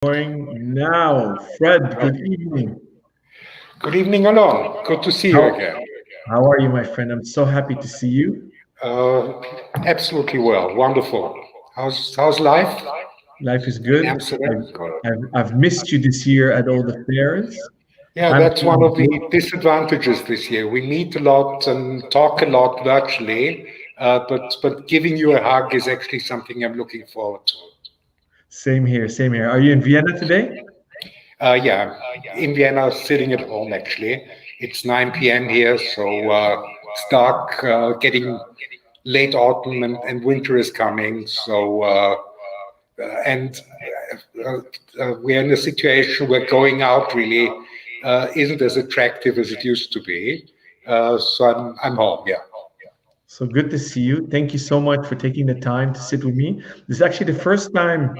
Going now. Fred, good evening. Good evening, Alon. Good to see you How, again. how are you, my friend? I'm so happy to see you. Uh, Absolutely well. Wonderful. How's life Life is in good. Amsterdam? Good. I've missed you this year at all the fairs. Yeah, I'm that's one of the disadvantages this year. We meet a lot and talk a lot virtually, but giving you a hug is actually something I'm looking forward to. same here, same here. Are you in Vienna today? Yeah, in Vienna, sitting at home actually. It's 9 p.m. here, so it's dark, getting late autumn and winter is coming. And we're in a situation where going out really isn't as attractive as it used to be. So I'm home. Yeah. So good to see you. Thank you so much for taking the time to sit with me. This is actually the first time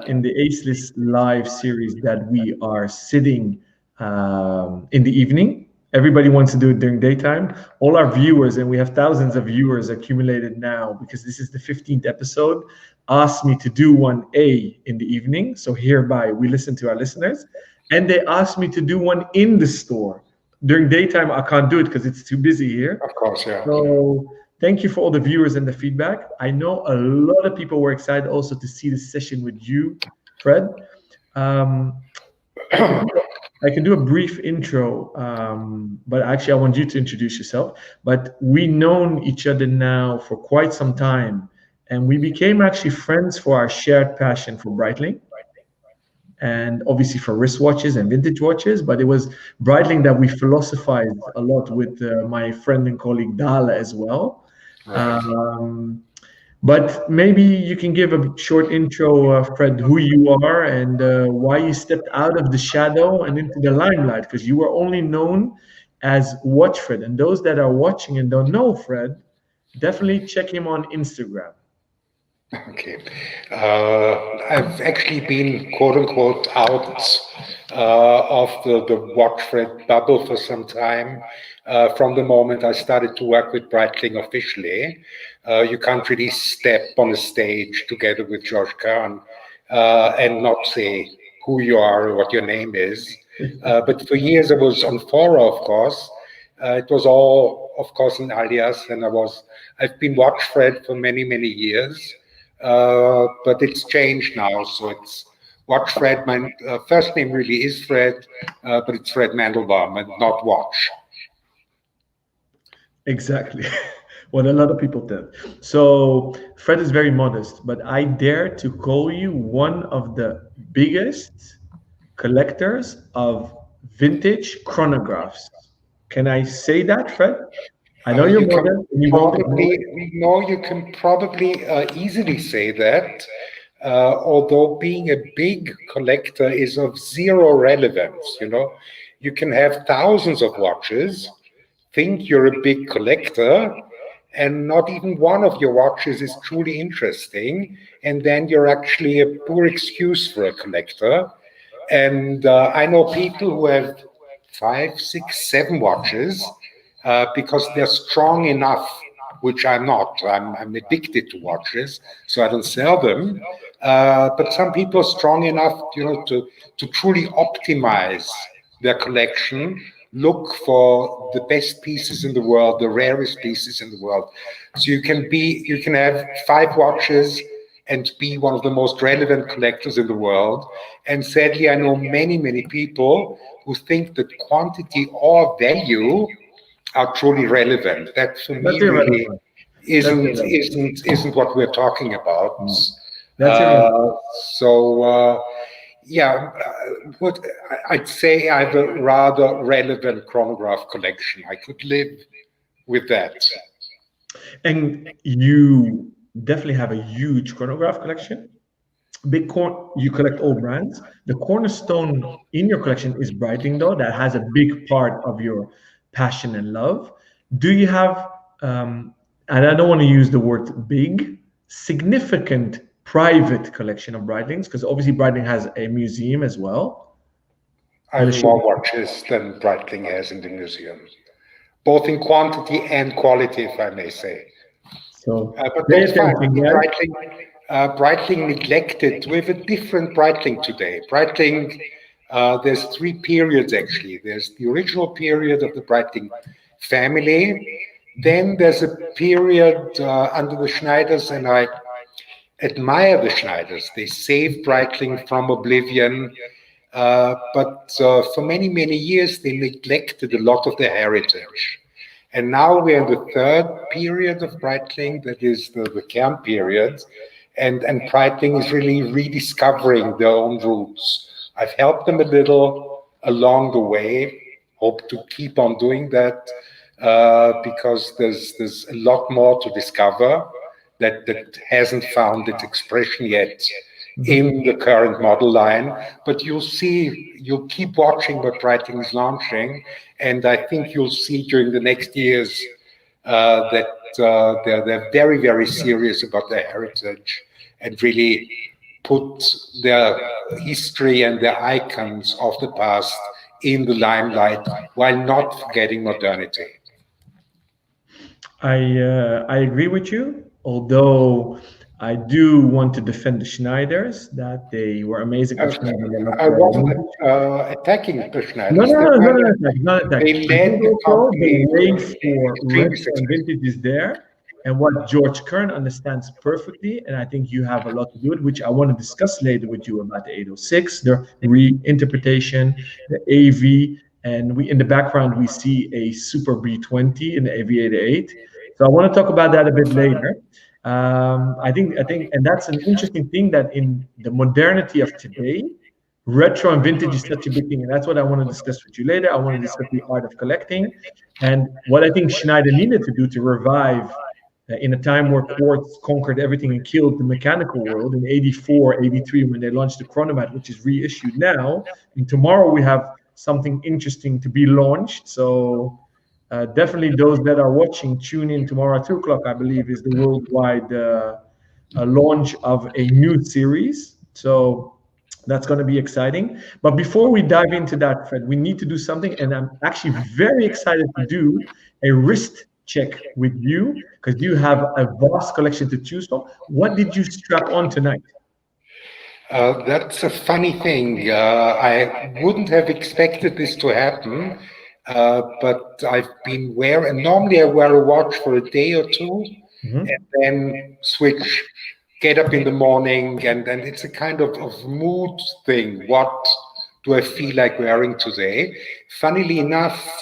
in the Ageless Live series that we are sitting in the evening. Everybody wants to do it during daytime. All our viewers, and we have thousands of viewers accumulated now because this is the 15th episode, asked me to do one in the evening. So hereby we listen to our listeners. And they asked me to do one in the store. During daytime, I can't do it because it's too busy here. Of course. Yeah. So thank you for all the viewers and the feedback. I know a lot of people were excited also to see this session with you, Fred. Um, I can I can do a brief intro, but actually I want you to introduce yourself. But we known each other now for quite some time, and we became actually friends for our shared passion for Breitling and obviously for wristwatches and vintage watches. But it was Breitling that we philosophized a lot with my friend and colleague Dala as well. Right. Um, but maybe you can give a short intro, Fred, who you are and why you stepped out of the shadow and into the limelight, because you were only known as Watch Fred. And those that are watching and don't know Fred, definitely check him on Instagram. Okay. I've actually been quote unquote out of the watch Fred bubble for some time. From the moment I started to work with Breitling officially, you can't really step on a stage together with George Kern and not say who you are or what your name is. But for years I was on fora, of course. It was all, of course, an alias, and I've been Watch Fred for many, many years. But it's changed now. So it's Watch Fred. My first name really is Fred, but it's Fred Mandelbaum and not Watch. Exactly. What a lot of people did. So Fred is very modest, but I dare to call you one of the biggest collectors of vintage chronographs. Can I say that, Fred? I know you're You can modest and you won't ignore probably it. no, you can probably easily say that. Although being a big collector is of zero relevance, you can have thousands of watches, think you're a big collector, and not even one of your watches is truly interesting, and then you're actually a poor excuse for a collector. And I know people who have five, six, seven watches because they're strong enough, which I'm not. I'm addicted to watches, so I don't sell them. But some people are strong enough, to truly optimize their collection, look for the best pieces in the world, the rarest pieces in the world. So you can have five watches and be one of the most relevant collectors in the world. And sadly, I know many, many people who think that quantity or value are truly relevant. That for That's me really irrelevant. That's isn't irrelevant. isn't isn't what we're talking about. Mm. That's irrelevant. Uh, so yeah, what I'd say I have a rather relevant chronograph collection. I could live with that. And you definitely have a huge chronograph collection. You collect all brands. The cornerstone in your collection is Breitling, though, that has a big part of your passion and love. Do you have, and I don't want to use the word big, significant private collection of Breitlings? Because obviously Breitling has a museum as well. I That have is more watches than Breitling has in the museum, both in quantity and quality, if I may say. so But pay that's fine. I attention, mean, guys. Breitling, Breitling neglected. We have a different Breitling today. Breitling, there's three periods actually. There's the original period of the Breitling family. Then there's a period under the Schneiders, and I admire the Schneiders. They saved Breitling from oblivion, but for many, many years they neglected a lot of their heritage. And now we're in the third period of Breitling, that is the Kern period, and Breitling is really rediscovering their own roots. I've helped them a little along the way, hope to keep on doing that, because there's a lot more to discover that hasn't found its expression yet in the current model line. But you'll see, you'll keep watching what Breitling is launching, and I think you'll see during the next years that they're very, very serious about their heritage and really put their history and their icons of the past in the limelight while not forgetting modernity. I agree with you, although I do want to defend the Schneiders, that they were amazing. I wasn't attacking the Schneiders. Not attacking. They led the company. The race for retro and vintage is there, and what George Kern understands perfectly, and I think you have a lot to do with, which I want to discuss later with you about the 806, the reinterpretation, the AV, and we in the background we see a Super B20 in the AV88. So I want to talk about that a bit later. I think, and that's an interesting thing, that in the modernity of today, retro and vintage is such a big thing, and that's what I want to discuss with you later. I want to discuss the art of collecting, and what I think Schneider needed to do to revive in a time where quartz conquered everything and killed the mechanical world in 84, 83, when they launched the Chronomat, which is reissued now. And tomorrow we have something interesting to be launched. So definitely those that are watching, tune in tomorrow at 2 o'clock, I believe, is the worldwide launch of a new series. So that's going to be exciting. But before we dive into that, Fred, we need to do something. And I'm actually very excited to do a wrist check with you, because you have a vast collection to choose from. What did you strap on tonight? That's a funny thing. I wouldn't have expected this to happen. But I've been wearing, normally I wear a watch for a day or two, and then switch, get up in the morning, and it's a kind of mood thing. What do I feel like wearing today? Funnily enough,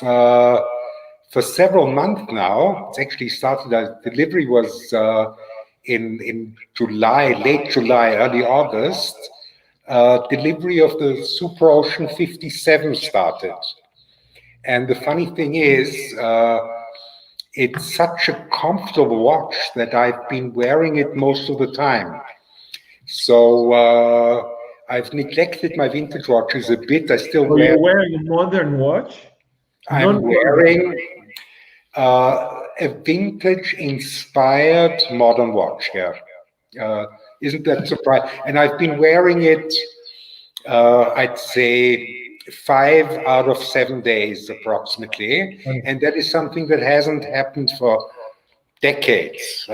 for several months now, it's actually started, delivery was in July, late July, early August, delivery of the Super Ocean 57 started. And the funny thing is, it's such a comfortable watch that I've been wearing it most of the time. So I've neglected my vintage watches a bit. I still wear. You're wearing a modern watch? I'm wearing a vintage-inspired modern watch here. Isn't that surprising? And I've been wearing it, I'd say, 5 out of 7 days approximately, and that is something that hasn't happened for decades.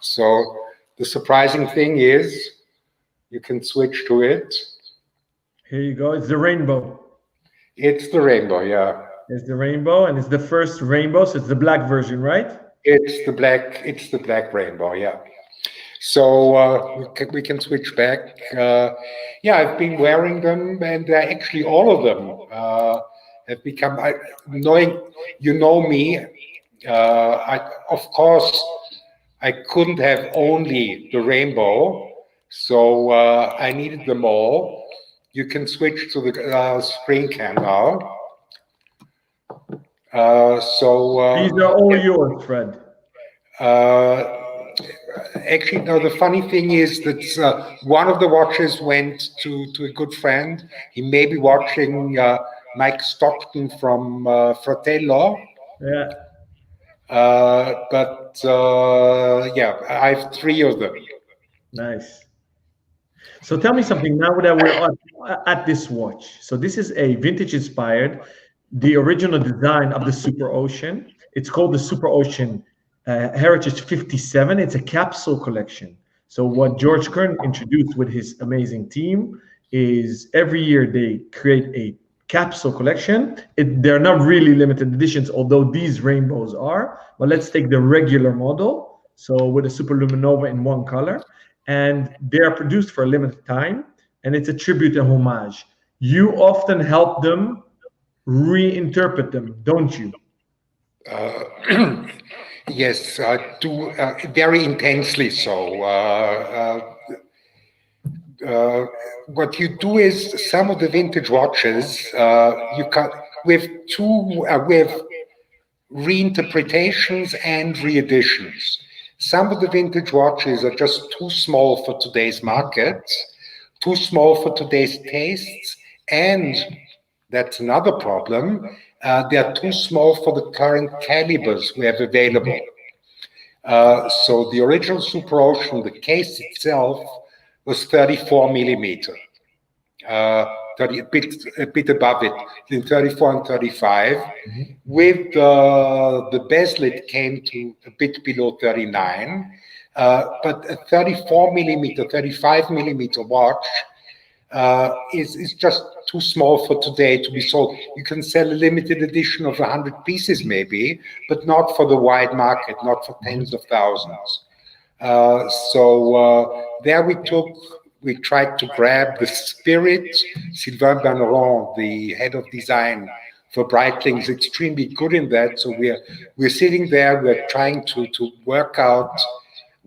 So the surprising thing is you can switch to it. Here you go. It's the rainbow. It's the rainbow, yeah. It's the rainbow, and it's the first rainbow, so it's the black version, right? It's the black rainbow, yeah. So we can switch back. Yeah, I've been wearing them, and actually all of them have become. Knowing you know me, of course, I couldn't have only the rainbow, so I needed them all. You can switch to the spring cam now. These are all yours, Fred. Actually, no, the funny thing is that one of the watches went to a good friend. He may be watching Mike Stockton from Fratello. Yeah. But yeah, I have 3 of them. Nice. So tell me something now that we're at this watch. So this is a vintage inspired, the original design of the Super Ocean. It's called the Super Ocean Heritage 57. It's a capsule collection. So what George Kern introduced with his amazing team is every year they create a capsule collection. They're not really limited editions, although these rainbows are. But let's take the regular model, so with a superluminova in one color, and they are produced for a limited time, and it's a tribute and homage. You often help them reinterpret them, don't you? Yes, do very intensely so. What you do is some of the vintage watches you can with reinterpretations and reeditions. Some of the vintage watches are just too small for today's market, too small for today's tastes, and that's another problem. They are too small for the current calibers we have available. So the original Super Ocean, the case itself, was 34 millimeter. 30, a bit above it, in 34 and 35. With the bezel, it came to a bit below 39. But a 34 millimeter, 35 millimeter watch is just too small for today to be sold. You can sell a limited edition of 100 pieces maybe, but not for the wide market, not for tens of thousands. So there we tried to grab the spirit. Sylvain Banneron, the head of design for Breitling, is extremely good in that. So we're sitting there, we're trying to work out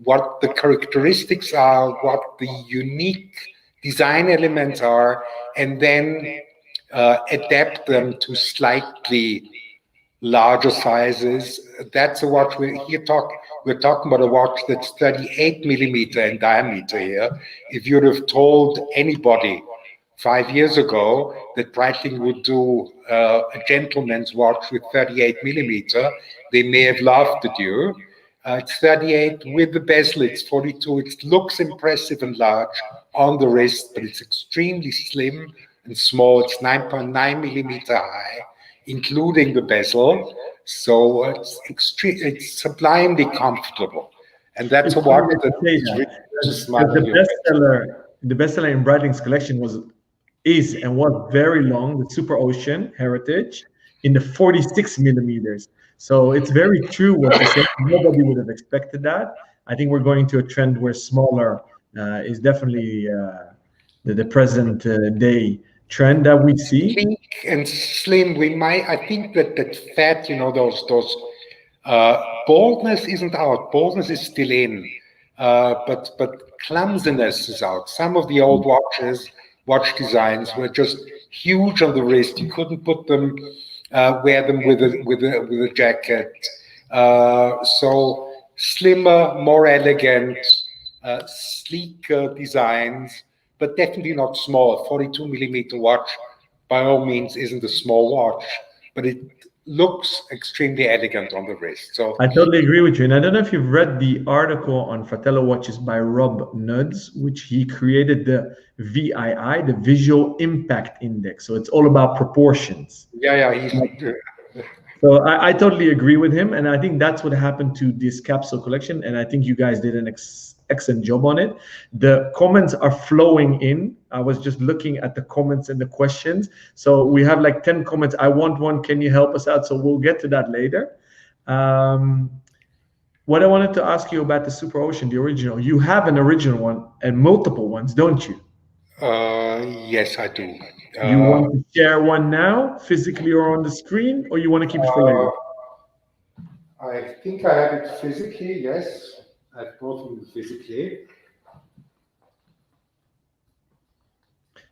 what the characteristics are, what the unique design elements are, and then adapt them to slightly larger sizes. That's a watch we're talking about a watch that's 38 millimeter in diameter here. If you'd have told anybody 5 years ago that Breitling would do a gentleman's watch with 38 millimeter, they may have laughed at you. It's 38 with the bezel, it's 42. It looks impressive and large on the wrist, but it's extremely slim and small. It's 9.9 millimeter high, including the bezel. So it's sublimely comfortable. And that's a watch that is really just the bestseller in Breitling's collection is and was very long, the Super Ocean Heritage in the 46 millimeters. So it's very true what you said. Nobody would have expected that. I think we're going to a trend where smaller is definitely the present day trend that we see. Sleek and slim. I think that fat, those boldness isn't out. Boldness is still in, but clumsiness is out. Some of the old watch designs were just huge on the wrist. You couldn't put them, wear them with a jacket. So slimmer, more elegant, sleeker designs, but definitely not small. 42 millimeter watch, by all means, isn't a small watch, but it looks extremely elegant on the wrist. So I totally agree with you. And I don't know if you've read the article on Fratello watches by Rob Nuds, which he created the VII, the Visual Impact Index. So it's all about proportions. Yeah. So I totally agree with him. And I think that's what happened to this capsule collection. And I think you guys did an excellent job on it. The comments are flowing in. I was just looking at the comments and the questions. So we have like 10 comments. I want one. Can you help us out? So we'll get to that later. What I wanted to ask you about the Super Ocean, the original. You have an original one and multiple ones, don't you? Yes, I do. You want to share one now, physically or on the screen, or you want to keep it for later? I think I have it physically, yes. I have both of them physically.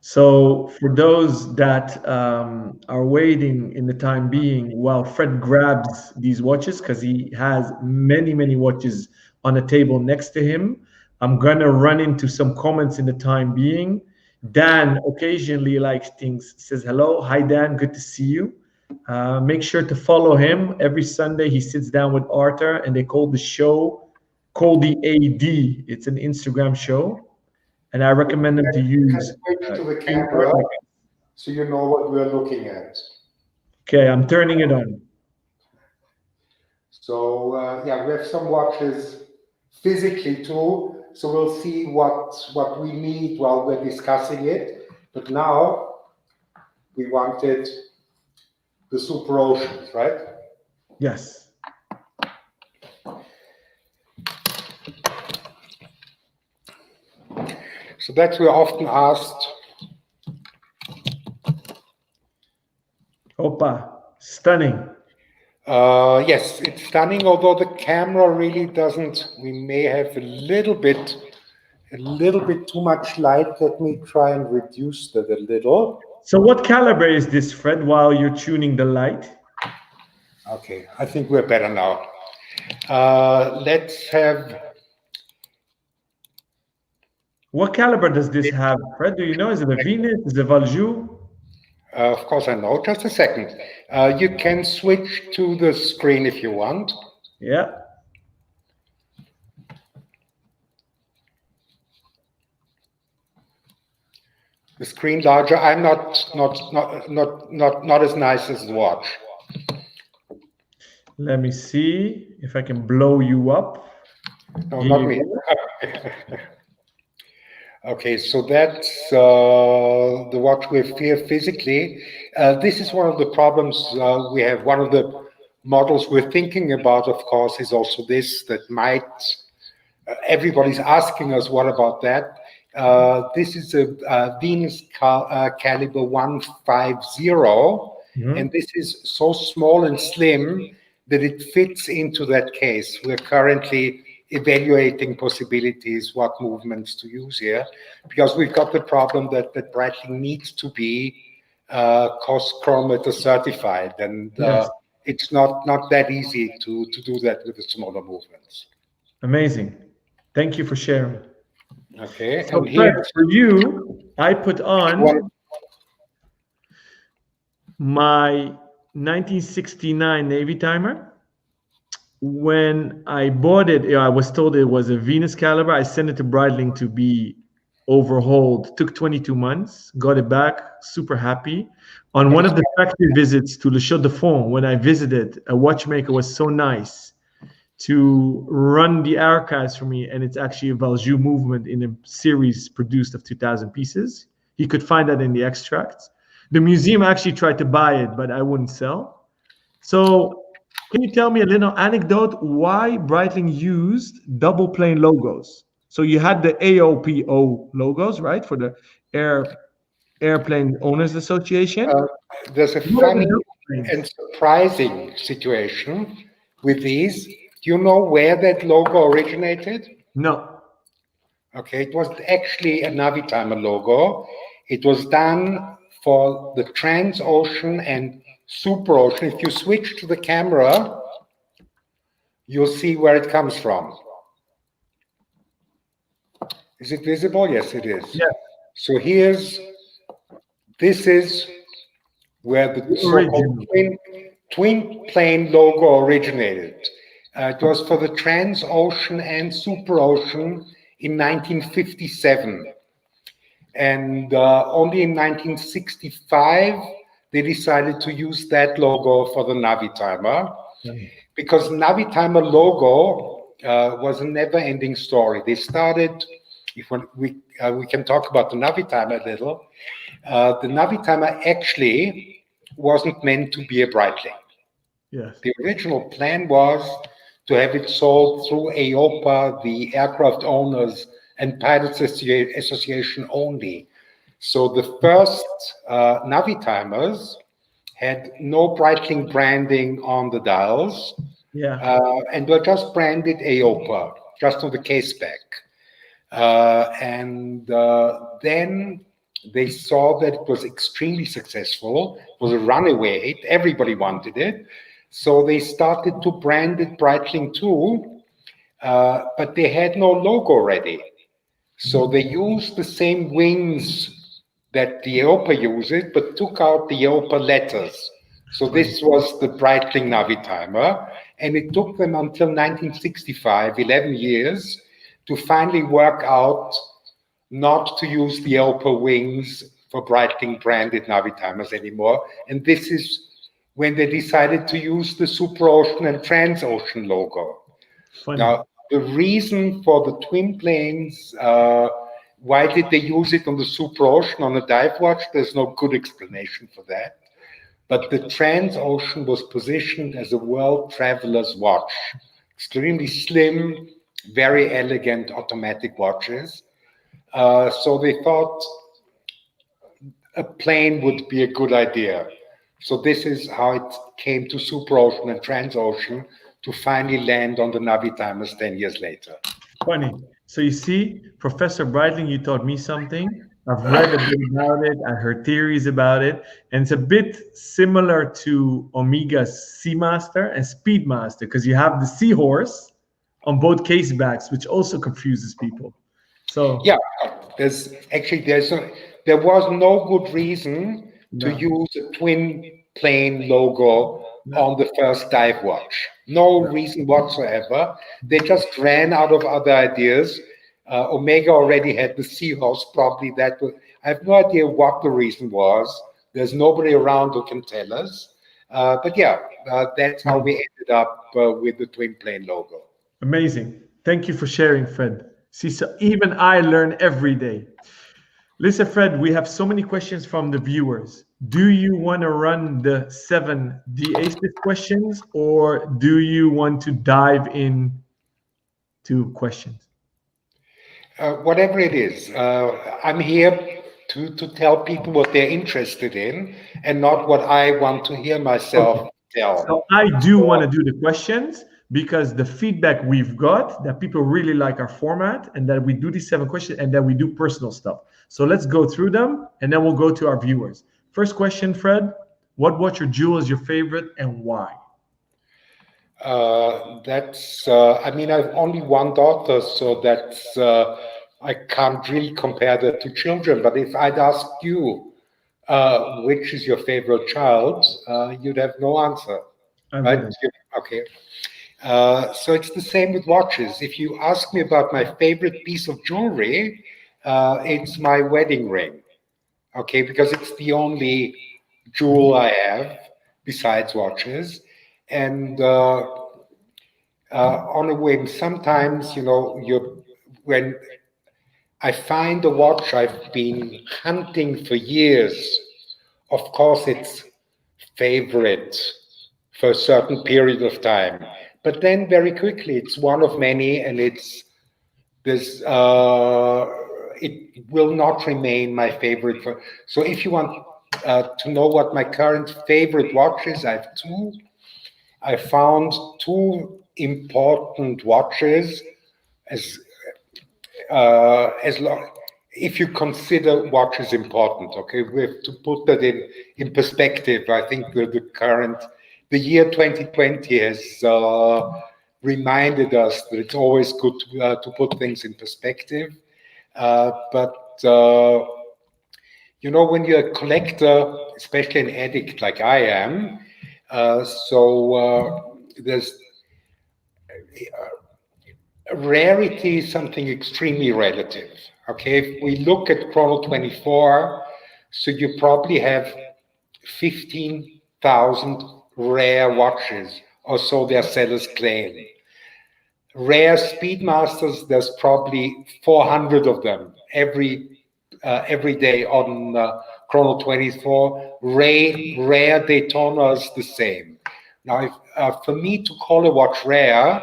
So for those that are waiting in the time being while Fred grabs these watches, because he has many watches on a table next to him, I'm going to run into some comments in the time being. Dan occasionally likes things, says hello. Hi, Dan. Good to see you. Make sure to follow him. Every Sunday, he sits down with Arthur, and they call the show Call the AD. It's an Instagram show. And I recommend them to use. Switch to the camera so you know what we're looking at. Okay, I'm turning it on. So, we have some watches physically too. So we'll see what we need while we're discussing it. But now we wanted the super oceans, right? Yes. So that we're often asked. Opa, stunning. Yes, it's stunning, although the camera really doesn't. We may have a little bit too much light. Let me try and reduce that a little. So what caliber is this, Fred, while you're tuning the light? Okay, I think we're better now. Let's have... What caliber does this have, Fred? Do you know? Is it a Venus? Is it a Valjoux? Of course I know. Just a second. You can switch to the screen if you want. Yeah. The screen larger. I'm not as nice as the watch. Let me see if I can blow you up. No, not me. Okay, so that's the watch we feel physically. This is one of the problems we have. One of the models we're thinking about, of course, is also this that might. Everybody's asking us, what about that? This is a Venus caliber 150, and this is so small and slim that it fits into that case. We're currently evaluating possibilities, what movements to use here, because we've got the problem that Breitling needs to be Cosmonaute certified, and Yes. it's not that easy to do that with the smaller movements. Amazing. Thank you for sharing. Okay. So and here, Fred, for you, I put on my 1969 Navitimer. When I bought it, I was told it was a Venus caliber. I sent it to Breitling to be overhauled. Took 22 months. Got it back. Super happy. On one of the factory visits to Le Chaux de Fonds, when I visited, a watchmaker was so nice to run the archives for me, and it's actually a Valjoux movement in a series produced of 2,000 pieces. He could find that in the extracts. The museum actually tried to buy it, but I wouldn't sell. So can you tell me a little anecdote why Breitling used double plane logos? So you had the AOPO logos, right, for the Airplane Owners Association. There's a funny and surprising situation with these. Do you know where that logo originated? No. Okay, it was actually a Navitimer logo. It was done for the Transocean and Super Ocean. If you switch to the camera, you'll see where it comes from. Is it visible? Yes, it is. Yeah. So this is where the so-called twin plane logo originated. It was for the Transocean and Super Ocean in 1957. And only in 1965, they decided to use that logo for the Navitimer, because Navitimer logo was a never-ending story. They started, if we can talk about the Navitimer a little. The Navitimer actually wasn't meant to be a Breitling. Yes. The original plan was to have it sold through AOPA, the Aircraft Owners and Pilots Association only. So the first Navitimers had no Breitling branding on the dials, and were just branded AOPA, just on the case back. Then they saw that it was extremely successful. It was a runaway hit. Everybody wanted it. So they started to brand it Breitling too, but they had no logo ready. So they used the same wings that the AOPA uses, but took out the AOPA letters. So this was the Breitling Navitimer, and it took them until 1965, 11 years, to finally work out not to use the AOPA wings for Breitling branded Navitimers anymore. And this is when they decided to use the Super Ocean and Transocean logo. Funny. Now, the reason for the twin planes, why did they use it on the Super-Ocean on a dive watch? There's no good explanation for that. But the Trans-Ocean was positioned as a world traveler's watch. Extremely slim, very elegant automatic watches. So they thought a plane would be a good idea. So this is how it came to Super-Ocean and Trans-Ocean to finally land on the Navitimers 10 years later. Funny. So you see, Professor Breitling, you taught me something. I've read a bit about it. I heard theories about it, and it's a bit similar to Omega's Seamaster and Speedmaster because you have the seahorse on both case backs, which also confuses people. So yeah, there was no good reason to use a twin plane logo on the first dive watch. No reason whatsoever. They just ran out of other ideas. Omega already had the seahorse, probably that was, I have no idea what the reason was. There's nobody around who can tell us. But yeah, that's how we ended up with the twin plane logo. Amazing. Thank you for sharing, Fred. See, so even I learn every day. Listen, Fred, we have so many questions from the viewers. Do you want to run the 7 DASIS questions or do you want to dive in to questions? Whatever it is, I'm here to tell people what they're interested in and not what I want to hear myself tell. So I do want to do the questions because the feedback we've got that people really like our format and that we do these 7 questions and that we do personal stuff. So let's go through them and then we'll go to our viewers. First question, Fred, what watch or jewel is your favorite and why? I mean, I've only one daughter, so that's, I can't really compare that to children. But if I'd ask you, which is your favorite child, you'd have no answer, right? Okay. So it's the same with watches. If you ask me about my favorite piece of jewelry, it's my wedding ring, okay? Because it's the only jewel I have besides watches. And on a whim, sometimes, you know, when I find a watch I've been hunting for years, of course it's favorite for a certain period of time. But then very quickly, it's one of many, and it will not remain my favorite. So if you want to know what my current favorite watch is, I have 2. I found 2 important watches if you consider watches important, okay, we have to put that in perspective. I think the year 2020 has reminded us that it's always good to put things in perspective. But you know, when you're a collector, especially an addict like I am, there's rarity is something extremely relative. Okay, if we look at Chrono 24, so you probably have 15,000 rare watches, or so their sellers claim. Rare Speedmasters, there's probably 400 of them every day on Chrono 24. Rare Daytonas, the same. Now, for me to call a watch rare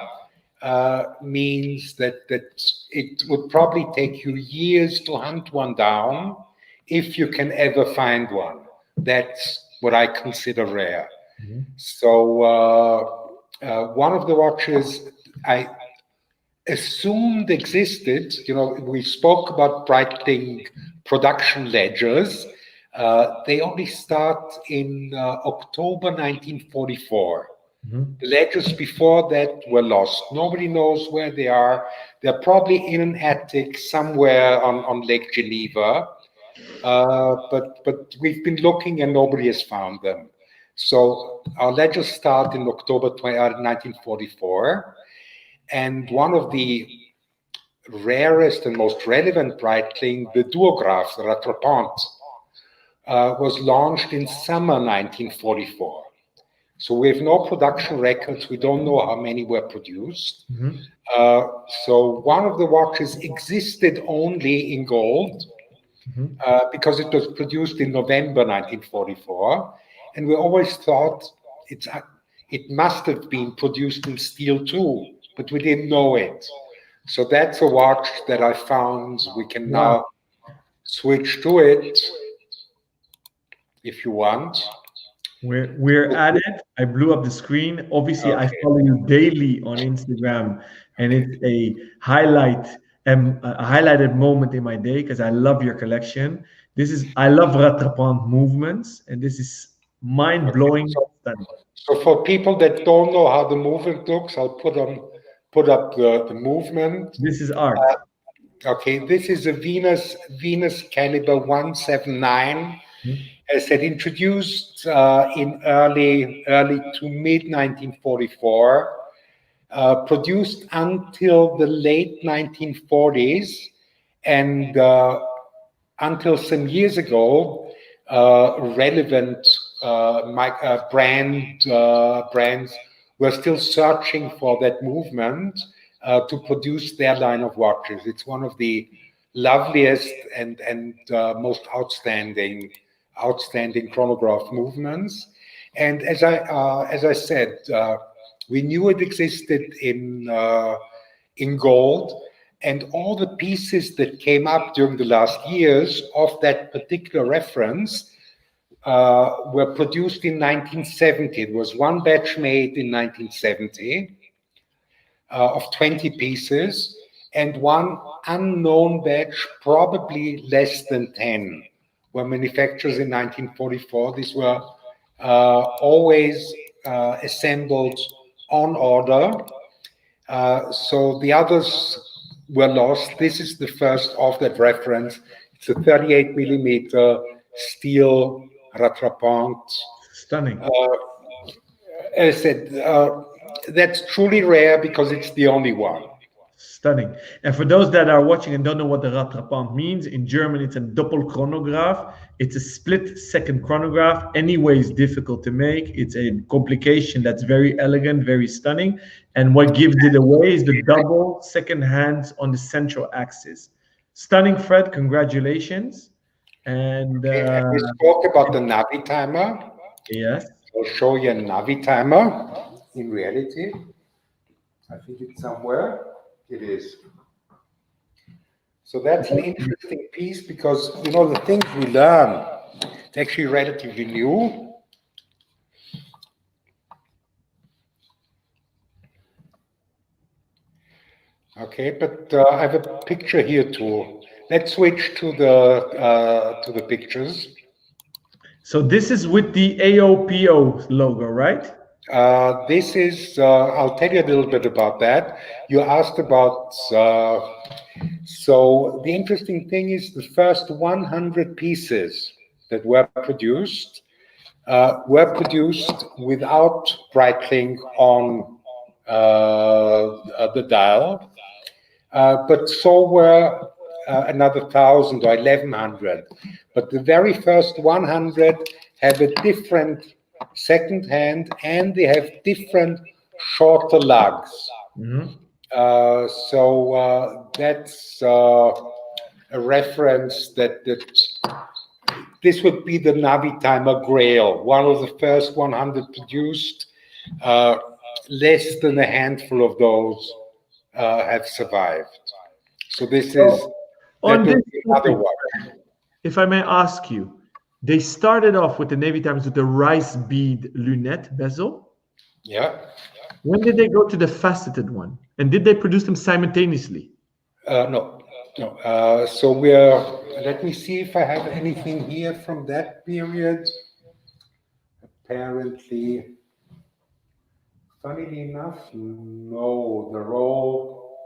means that it would probably take you years to hunt one down if you can ever find one. That's what I consider rare. Mm-hmm. So one of the watches I assumed existed, you know, we spoke about Breitling production ledgers. They only start in October 1944. Mm-hmm. The ledgers before that were lost. Nobody knows where they are. They're probably in an attic somewhere on Lake Geneva. But we've been looking and nobody has found them. So our ledgers start in October 1944. And one of the rarest and most relevant Breitling, the duograph, the Rattrapante, was launched in summer 1944. So we have no production records. We don't know how many were produced. Mhm. So one of the watches existed only in gold Mhm. because it was produced in November 1944. And we always thought it must have been produced in steel too, but we didn't know it. So that's a watch that I found. We can Wow. now switch to it if you want. We're at it. I blew up the screen. Obviously, I Okay. follow you daily on Instagram, and it's a highlight a highlighted moment in my day because I love your collection. I love rattrapant movements, and this is mind Okay. blowing. So for people that don't know how the movement looks, I'll put up the movement. This is art. Okay, this is a Venus caliber 179. Mhm. As said, introduced in early to mid 1944, produced until the late 1940s, and until some years ago, relevant brands were still searching for that movement to produce their line of watches. It's one of the loveliest and most outstanding chronograph movements. And as I said, we knew it existed in gold, and all the pieces that came up during the last years of that particular reference were produced in 1970. It was one batch made in 1970 of 20 pieces, and one unknown batch, probably less than 10, were manufactured in 1944. These were always assembled on order. So the others were lost. This is the first of that reference. It's a 38 millimeter steel rattrapant. Stunning. As I said, that's truly rare because it's the only one. Stunning. And for those that are watching and don't know what the rattrapant means, in German it's a doppelchronograph. It's a split second chronograph. Anyway, it's difficult to make. It's a complication that's very elegant, very stunning. And what gives it away is the double second hands on the central axis. Stunning, Fred. Congratulations. And Okay, and we spoke about the Navitimer. yes. I'll show you a Navitimer in reality. I think it's somewhere. It is. So that's an interesting piece because, you know, the things we learn, it's actually relatively new. Okay, but I have a picture here too. Let's switch to the pictures. So this is with the AOPO logo, right? This is, I'll tell you a little bit about that. You asked about, so the interesting thing is the first 100 pieces that were produced without Breitling on the dial, but so were another 1,000 or 1,100. But the very first 100 have a different second hand, and they have different shorter lugs. Mhm. So that's a reference that this would be the Navitimer Grail, one of the first 100 produced. Less than a handful of those have survived. So this is On that this would be another topic, one. if I may ask you, they started off with the Navy Times with the rice bead lunette bezel. Yeah. When did they go to the faceted one? And did they produce them simultaneously? No. No. So we're. Let me see if I have anything here from that period. Apparently, funnily enough, no. They're all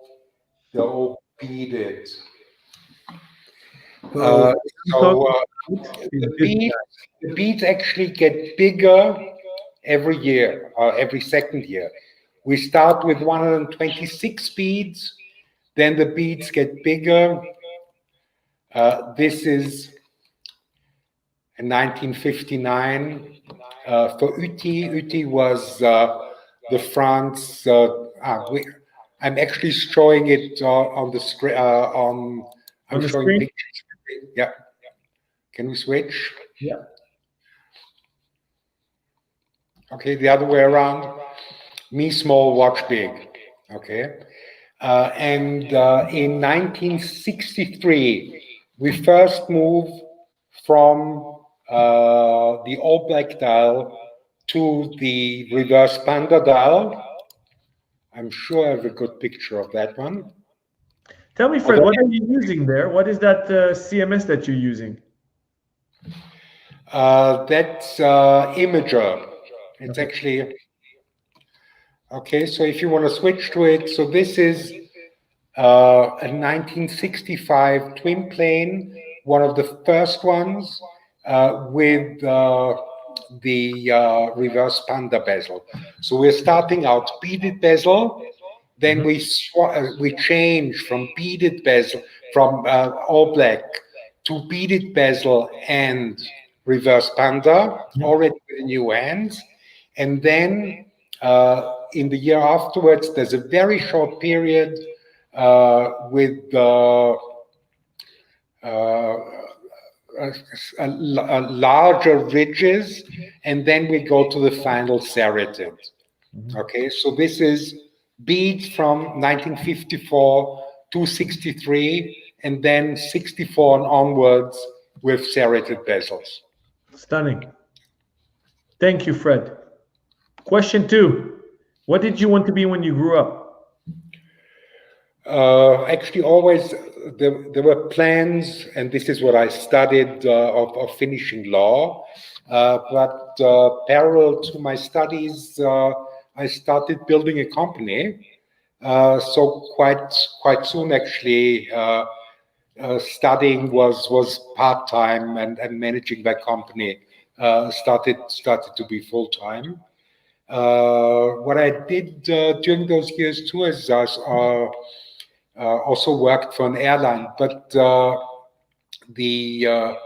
beaded. So, So is the this beads actually get bigger every year, every second year. We start with 126 beads, then the beads get bigger. This is in 1959. For Uti was the France. I'm actually showing it on the screen. I'm showing screen? pictures. Yeah. Can we switch? Yeah. Okay, the other way around. Me small, watch big. Okay. And in 1963, we first moved from the all black dial to the reverse panda dial. I'm sure I have a good picture of that one. Tell me, Fred, what are you using there? What is that CMS that you're using? That's Imager. It's actually okay. So if you want to switch to it, so this is a 1965 twin plane, one of the first ones with the reverse panda bezel. So we're starting out beaded bezel, then we change from beaded bezel, from all black to beaded bezel and reverse panda, already with new hands. And then in the year afterwards, there's a very short period with larger ridges, and then we go to the final serrated. Okay, so this is beads from 1954 to 63, and then 64 and onwards with serrated bezels. Stunning. Thank you, Fred. Question 2. What did you want to be when you grew up? Actually, always there were plans, and this is what I studied of finishing law. But parallel to my studies, I started building a company. So quite soon, actually, studying was part time, and managing that company started to be full time. What I did during those years too is also worked for an airline, but the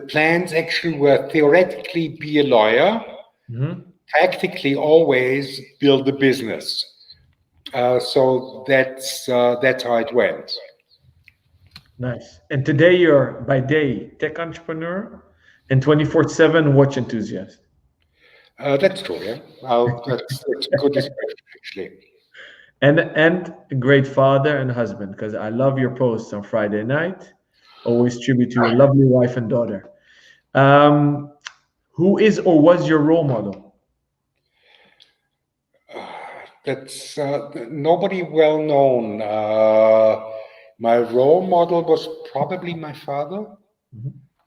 plans actually were theoretically be a lawyer, practically always build a business. So that's how it went. Nice. And today you're by day tech entrepreneur and 24/7 watch enthusiast. That's true, yeah. That's a good description, actually. And a great father and husband, because I love your posts on Friday night. Always tribute to your lovely wife and daughter. Who is or was your role model? That's nobody well known. My role model was probably my father,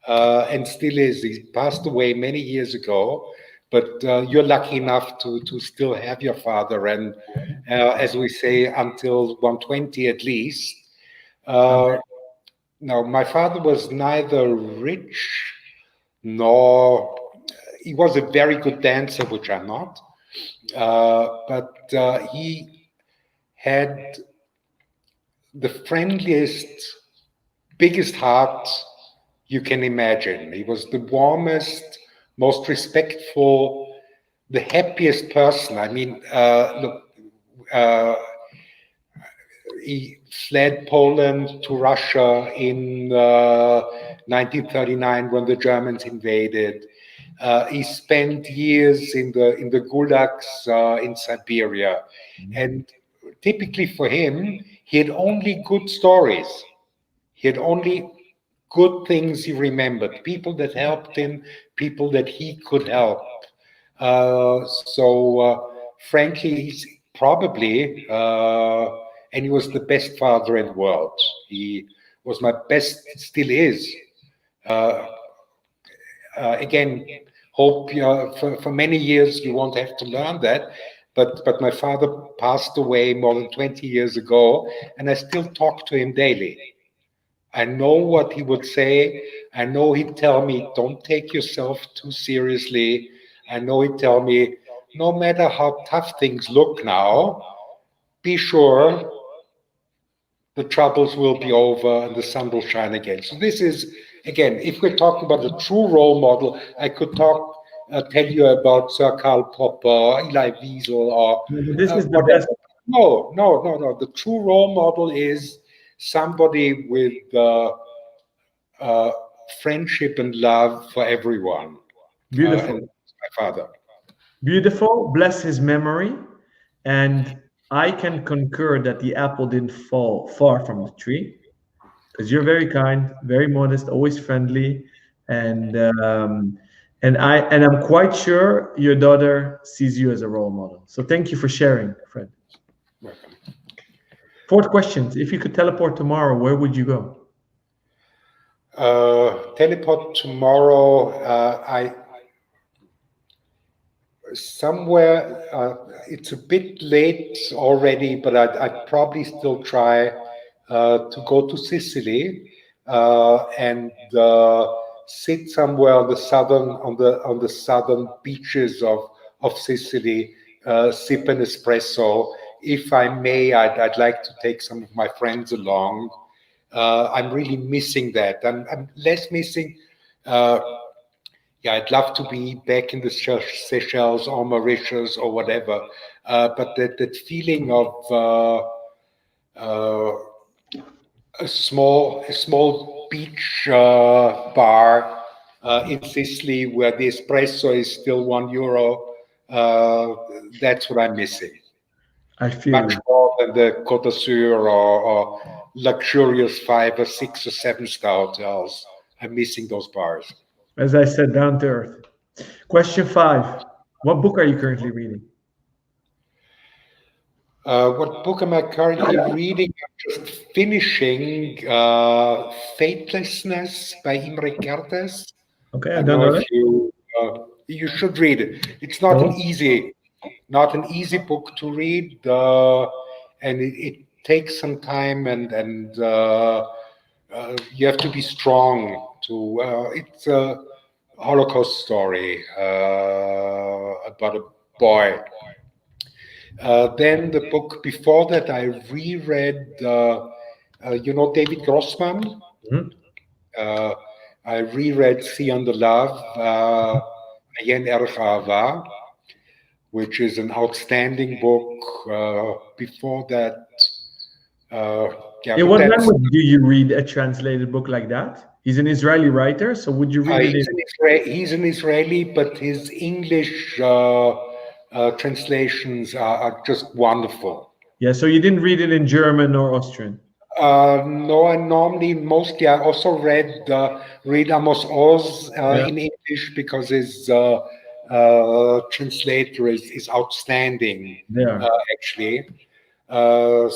and still is. He passed away many years ago, but you're lucky enough to still have your father, and as we say, until 120 at least. Now, my father was neither rich nor he was a very good dancer, which I'm not. But he had the friendliest, biggest heart you can imagine. He was the warmest, most respectful, the happiest person. I mean, look, he fled Poland to Russia in 1939 when the Germans invaded. He spent years in the gulags in Siberia, and typically for him, he had only good stories. He had only good things he remembered, people that helped him, people that he could help. Frankly, he's probably, and he was the best father in the world. He was my best, still is. Again, hope for many years you won't have to learn that. But my father passed away more than 20 years ago, and I still talk to him daily. I know what he would say. I know he'd tell me, don't take yourself too seriously. I know he'd tell me, no matter how tough things look now, be sure the troubles will be over and the sun will shine again. So this is, again, if we're talking about a true role model, I could talk tell you about Sir Karl Popper, Eli Wiesel, or This is the whatever. best. No. The true role model is somebody with friendship and love for everyone. Beautiful. And my father. Beautiful. Bless his memory. And I can concur that the apple didn't fall far from the tree, because you're very kind, very modest, always friendly, and I'm quite sure your daughter sees you as a role model. So thank you for sharing, Fred. Welcome. Fourth question: if you could teleport tomorrow, where would you go? Teleport tomorrow. I somewhere. It's a bit late already, but I'd probably still try to go to Sicily and sit somewhere on the southern beaches of Sicily, sip an espresso. If I may, I'd like to take some of my friends along. I'm really missing that. I'm less missing. Yeah, I'd love to be back in the Seychelles or Mauritius or whatever. But that feeling of a small beach bar in Sicily where the espresso is still €1, that's what I'm missing. I feel Much you. more than the Côte d'Azur or luxurious 5 or 6 or 7-star hotels. I'm missing those bars. As I said, down to earth. Question 5: what book are you currently reading? What book am I currently reading? I'm just finishing Faithlessness by Imre Kertész. Okay, I I don't don't know know if it. you should read it. It's not No? an easy book to read, and it takes some time, and you have to be strong to. It's a Holocaust story about a boy. Then the book before that, I reread, David Grossman. Mhm. I reread Sea Under Love, Ayen Erech Ahava, which is an outstanding book. Before that, yeah, In but what that's language do you read a translated book like that? He's an Israeli writer, so would you read it in? he's an Israeli, but his English translations are just wonderful. Yeah, so you didn't read it in German or Austrian. No, I normally mostly I also read Amos Oz Yeah, in English because his translator is outstanding, there. actually. No,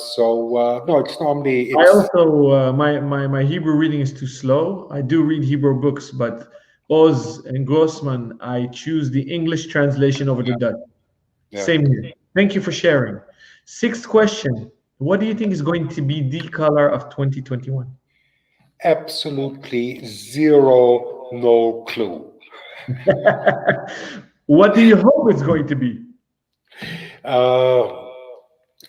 it's normally I it's also my Hebrew reading is too slow. I do read Hebrew books, but Oz and Grossman, I choose the English translation over the Dutch. yeah, Same here. Thank you for sharing. Sixth question: what do you think is going to be the color of 2021? absolutely zero, no clue. What do you hope it's going to be? Uh,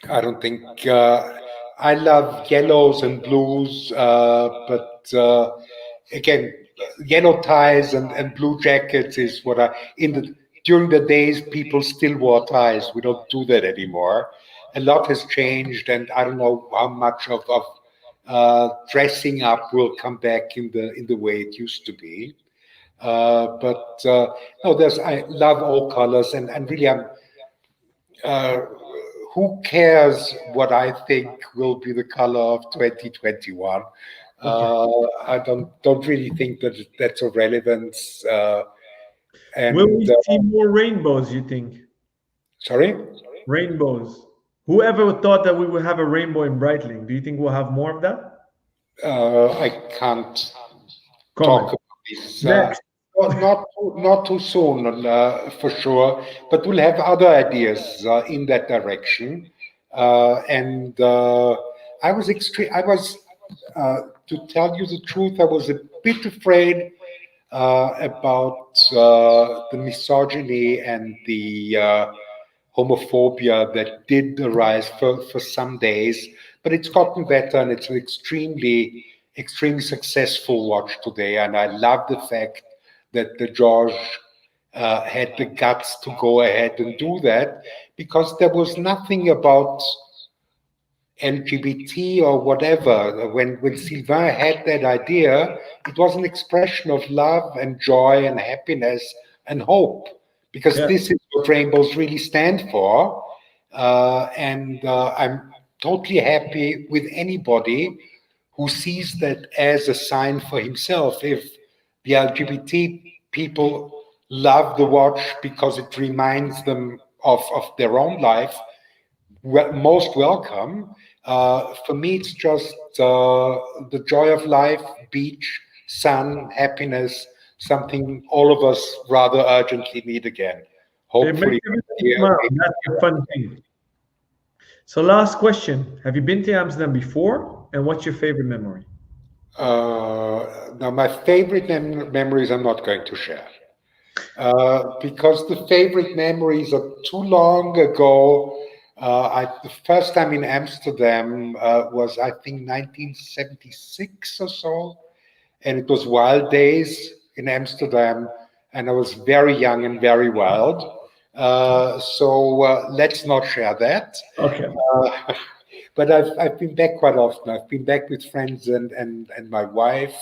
I don't think I love yellows and blues, but again, yellow ties and blue jackets is what I in the during the days people still wore ties. We don't do that anymore. A lot has changed, and I don't know how much of dressing up will come back in the way it used to be. But no, there's I love all colors, and really uh, who cares what I think will be the color of 2021? Okay. I don't really think that that's of relevance. Will And we see more rainbows, you think? sorry, Rainbows. Whoever thought that we would have a rainbow in Breitling? Do you think we'll have more of that? I can't talk Comment. about this. Next. Not too soon, for sure. But we'll have other ideas in that direction. And I was extreme. I was, to tell you the truth, I was a bit afraid about the misogyny and the homophobia that did arise for some days, but it's gotten better and it's an extremely successful watch today. And I love the fact that the George had the guts to go ahead and do that, because there was nothing about LGBT or whatever. When Sylvain had that idea, it was an expression of love and joy and happiness and hope, because Yeah. this is what rainbows really stand for. And I'm totally happy with anybody who sees that as a sign for himself. If the LGBT people love the watch because it reminds them of their own life, most welcome. For me, it's just the joy of life, beach, sun, happiness, something all of us rather urgently need again. It makes Hopefully, everybody yeah, smile. That's the fun thing. So, last question: have you been to Amsterdam before, and what's your favorite memory? now, my favorite memories I'm not going to share. Because the favorite memories are too long ago. The first time in Amsterdam was, I think, 1976 or so, and it was wild days in Amsterdam, and I was very young and very wild. So let's not share that. Okay. Uh, but I've been back quite often. I've been back with friends and my wife.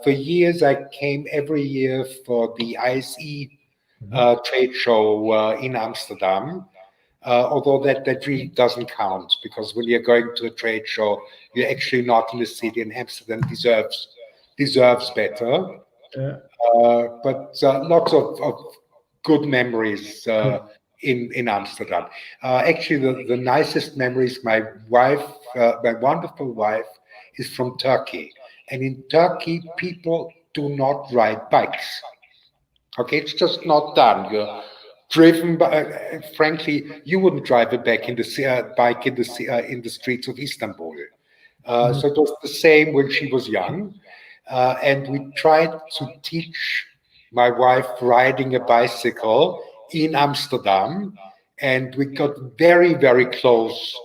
For years, I came every year for the ISE trade show in Amsterdam. Although that really doesn't count, because when you're going to a trade show, you're actually not in the city, and Amsterdam deserves better. Yeah. But lots of good memories in Amsterdam. Actually, the nicest memories, my wife, my wonderful wife, is from Turkey. And in Turkey, people do not ride bikes. Okay, it's just not done. You're driven by, frankly, you wouldn't drive a bike in the streets of Istanbul. So it was the same when she was young. And we tried to teach my wife riding a bicycle in Amsterdam. And we got very, very close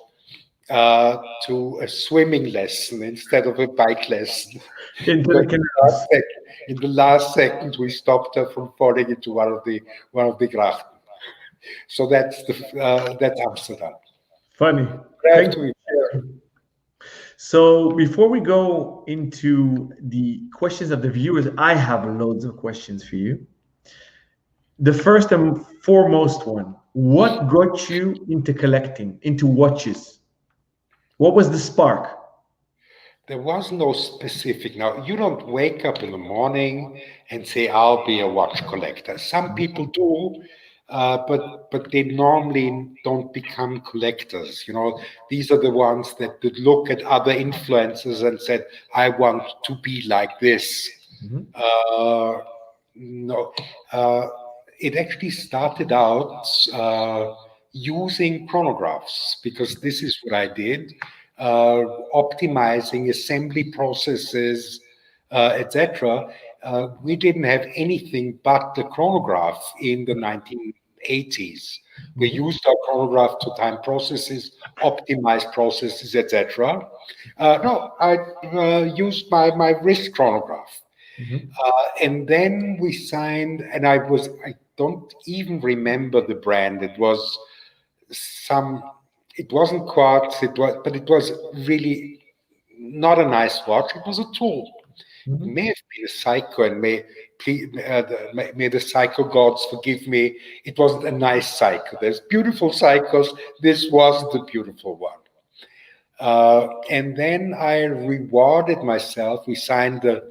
to a swimming lesson instead of a bike lesson. Into But the canals. in the last second, we stopped her from falling into one of the grachten. So that's Amsterdam. Funny. Glad Thank to you. So before we go into the questions of the viewers, I have loads of questions for you. The first and foremost one: what got you into collecting, into watches? What was the spark? There was no specific. Now, you don't wake up in the morning and say, I'll be a watch collector. Some people do, but they normally don't become collectors. These are the ones that look at other influencers and said, I want to be like this. Mhm. Uh, no, uh, it actually started out using chronographs, because this is what I did, optimizing assembly processes, etc. We didn't have anything but the chronograph in the 1980s. We Mhm. used our chronograph to time processes, optimize processes, etc. No, I used my wrist chronograph. Mhm. And then we signed, and I don't even remember the brand. Some, it wasn't quartz, but it was really not a nice watch. It was a tool. It Mhm. may have been a psycho, and may the psycho gods forgive me. It wasn't a nice psycho. There's beautiful psychos. This was the beautiful one. And then I rewarded myself. We signed a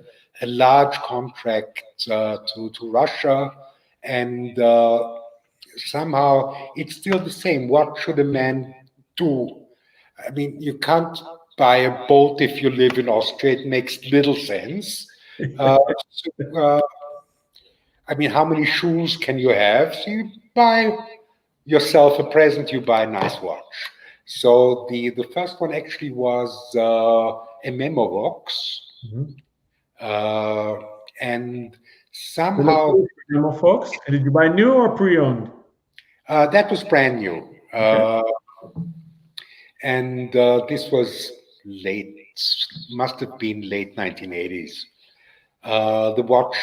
large contract to Russia, and somehow it's still the same. What should a man do? I mean, you can't buy a boat if you live in Austria. It makes little sense. Uh, so, I mean, how many shoes can you have? So you buy yourself a present, you buy a nice watch. So the first one actually was a memo box, Mhm. uh, and The somehow little Memo Fox. And did you buy new or pre-owned? that was brand new, Okay. and this was late, must have been late 1980s. The watch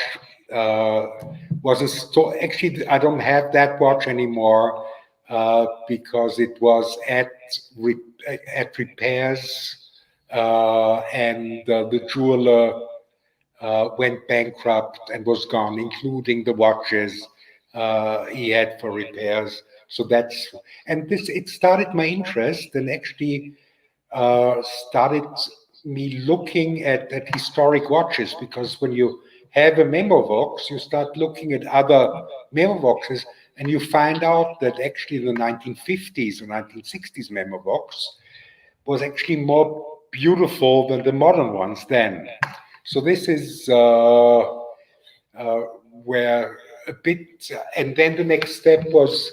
was a store. Actually, I don't have that watch anymore because it was at repairs, and the jeweler went bankrupt and was gone, including the watches he had for repairs. So that's, and this, it started my interest and actually started me looking at historic watches, because when you have a memo box, you start looking at other memo boxes and you find out that actually the 1950s or 1960s memo box was actually more beautiful than the modern ones then. So this is where a bit, and then the next step was,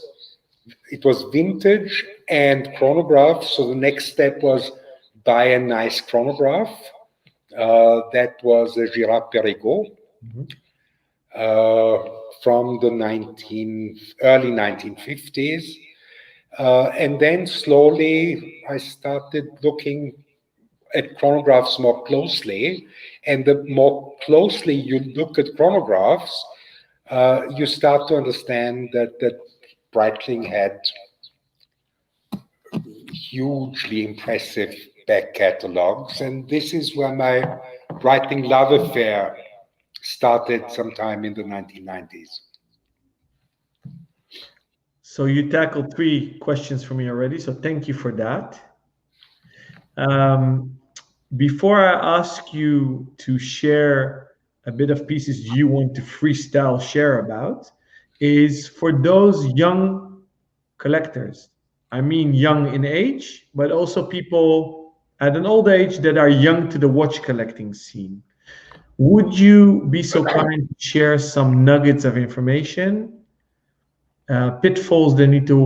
it was vintage and chronograph. So the next step was buy a nice chronograph. That was a Girard-Perregaux from the early 1950s. And then slowly I started looking at chronographs more closely. And the more closely you look at chronographs, you start to understand that Breitling had hugely impressive back catalogs. And this is where my Breitling love affair started sometime in the 1990s. So you tackled 3 questions for me already, so thank you for that. Before I ask you to share a bit of pieces you want to freestyle share about, is for those young collectors. I mean young in age, but also people at an old age that are young to the watch collecting scene. Would you be so kind to share some nuggets of information, pitfalls they need to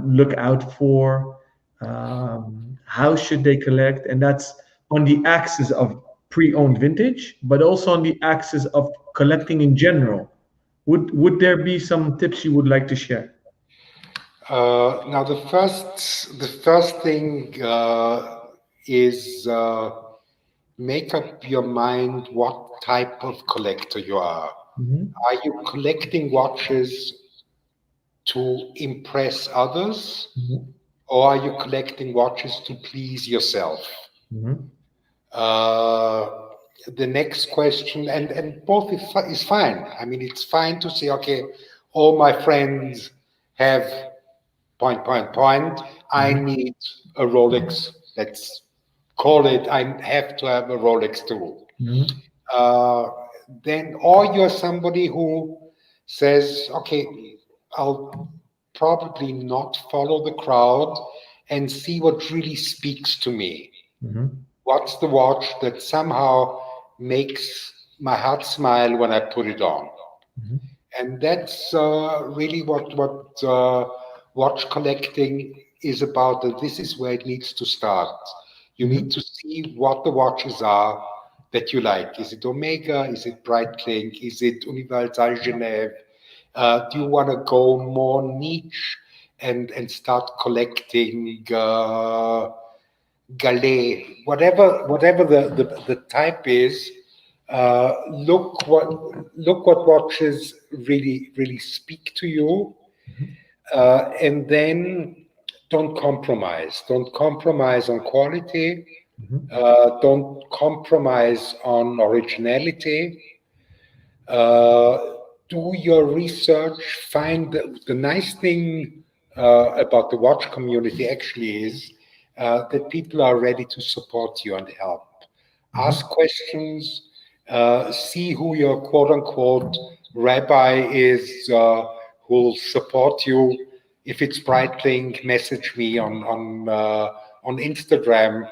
look out for? How should they collect? And that's on the axis of pre-owned vintage, but also on the axis of collecting in general. Would there be some tips you would like to share? Now, the first thing is make up your mind what type of collector you are. Are you collecting watches to impress others, or are you collecting watches to please yourself? The next question, and both is fine. I mean, it's fine to say, okay, all my friends have ... I need a Rolex. Let's call it, I have to have a Rolex too. Then, or you're somebody who says, okay, I'll probably not follow the crowd and see what really speaks to me. What's the watch that somehow makes my heart smile when I put it on? And that's really what watch collecting is about. That this is where it needs to start. You need to see what the watches are that you like. Is it Omega? Is it Breitling? Is it Universal Genève? Do you want to go more niche and start collecting Gallet? Whatever the type is, look what watches really speak to you, and then don't compromise. Don't compromise on quality. Don't compromise on originality. Do your research. Find the nice thing about the watch community actually is that people are ready to support you and help. Ask questions. See who your quote-unquote rabbi is who'll support you. If it's Breitling, message me on Instagram.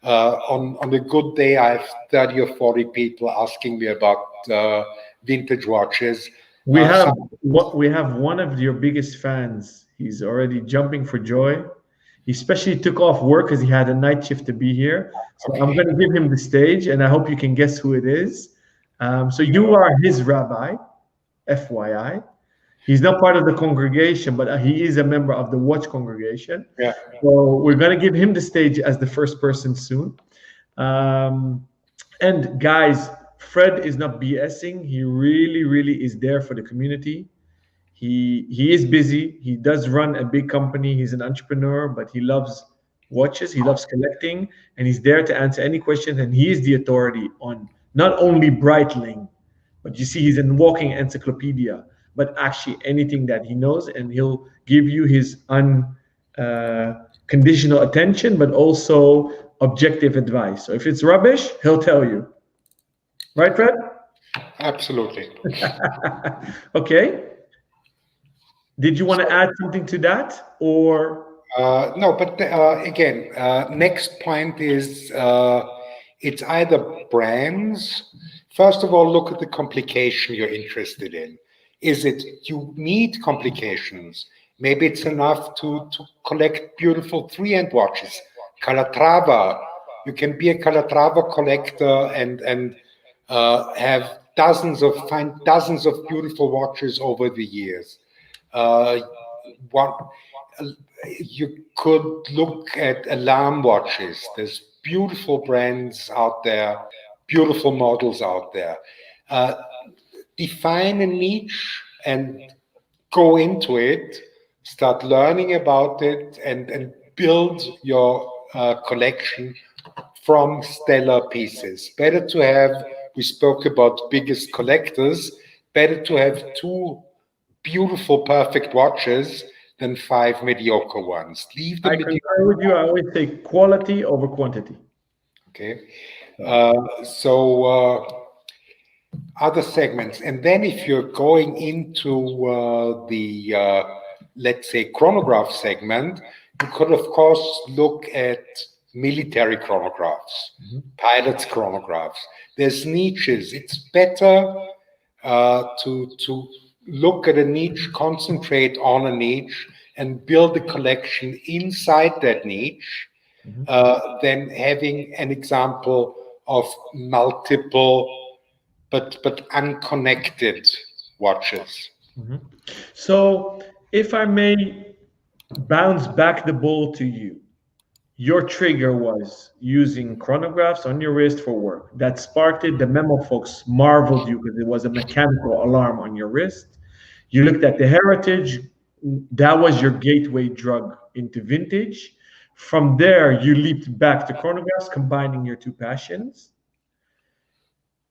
On a good day, I have 30 or 40 people asking me about vintage watches. We have one of your biggest fans. He's already jumping for joy. He especially took off work because he had a night shift to be here. So I'm going to give him the stage, and I hope you can guess who it is. So you are his rabbi, FYI. He's not part of the congregation, but he is a member of the watch congregation. Yeah. So we're going to give him the stage as the first person soon. And guys, Fred is not BSing. He really, really is there for the community. He is busy. He does run a big company. He's an entrepreneur, but he loves watches. He loves collecting, and he's there to answer any questions. And he is the authority on not only Breitling, but you see, he's a walking encyclopedia. But actually, anything that he knows, and he'll give you his unconditional attention, but also objective advice. So if it's rubbish, he'll tell you. Right, Fred? Absolutely. Okay. Did you want to add something to that, or? No, but again, next point is it's either brands. First of all, look at the complication you're interested in. Is it you need complications? Maybe it's enough to collect beautiful three-hand watches. Calatrava. You can be a Calatrava collector and have find dozens of beautiful watches over the years. You could look at alarm watches. There's beautiful brands out there, beautiful models out there. Define a niche and go into it, start learning about it, and build your collection from stellar pieces. Better to have, we spoke about biggest collectors, better to have 2 beautiful, perfect watches than 5 mediocre ones. Leave the I agree with you. I always say quality over quantity. Okay. Other segments. And then if you're going into the, let's say, chronograph segment, you could, of course, look at military chronographs, pilots' chronographs. There's niches. It's better to look at a niche, concentrate on a niche, and build a collection inside that niche than having an example of multiple but unconnected watches. So if I may bounce back the ball to you, your trigger was using chronographs on your wrist for work. That sparked it. The memo folks marveled you because it was a mechanical alarm on your wrist. You looked at the heritage. That was your gateway drug into vintage. From there, you leaped back to chronographs, combining your 2 passions.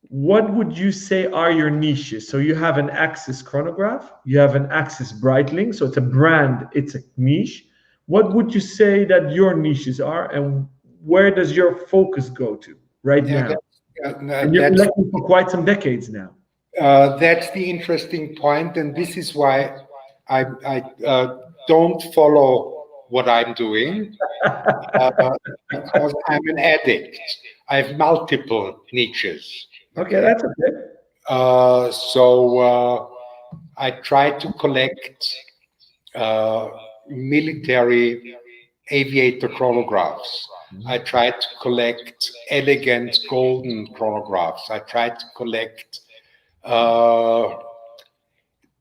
What would you say are your niches? So you have an Axis chronograph, you have an Axis Breitling, so it's a brand, it's a niche. What would you say that your niches are, and where does your focus go to right now? And you're collecting for quite some decades now. That's the interesting point, and this is why I don't follow what I'm doing because I'm an addict. I have multiple niches. Okay, that's okay. I try to collect military aviator chronographs. I try to collect elegant golden chronographs. I try to collect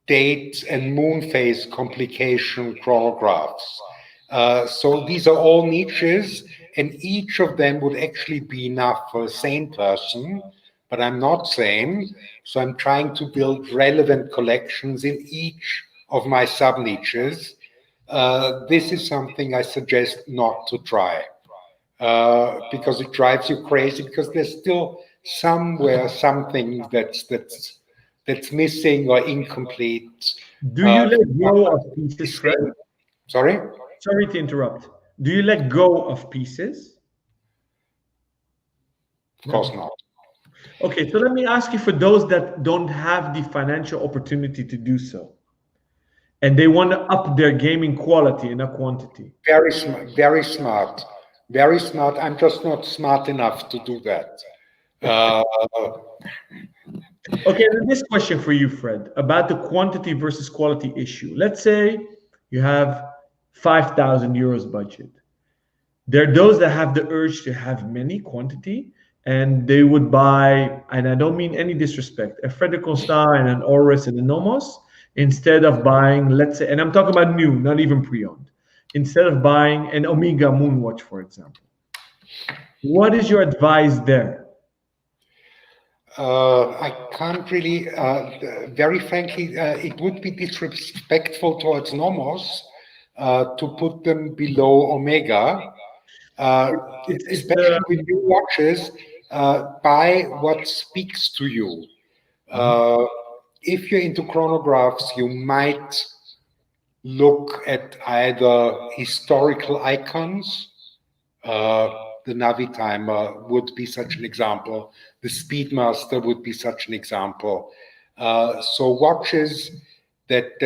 date and moon phase complication chronographs. So these are all niches, and each of them would actually be enough for a sane person, but I'm not sane, so I'm trying to build relevant collections in each of my sub-niches. This is something I suggest not to try, because it drives you crazy, because there's still somewhere something that's missing or incomplete. Do you let go of pieces, Fred? Sorry? Sorry to interrupt. Do you let go of pieces? Of course not. Okay, so let me ask you, for those that don't have the financial opportunity to do so, and they want to up their gaming quality and not quantity. Very smart, very smart, very smart. I'm just not smart enough to do that. Okay, then this question for you, Fred, about the quantity versus quality issue. Let's say you have 5,000 euros budget. There are those that have the urge to have many quantity, and they would buy, and I don't mean any disrespect, a Fred Constant and an Oris and a Nomos, instead of buying, let's say, and I'm talking about new, not even pre-owned, instead of buying an Omega Moonwatch, for example. What is your advice there? I can't really, very frankly, it would be disrespectful towards Nomos to put them below Omega, It's especially with new watches. Buy what speaks to you. If you're into chronographs, you might look at either historical icons. The Navitimer would be such an example. The Speedmaster would be such an example. So watches that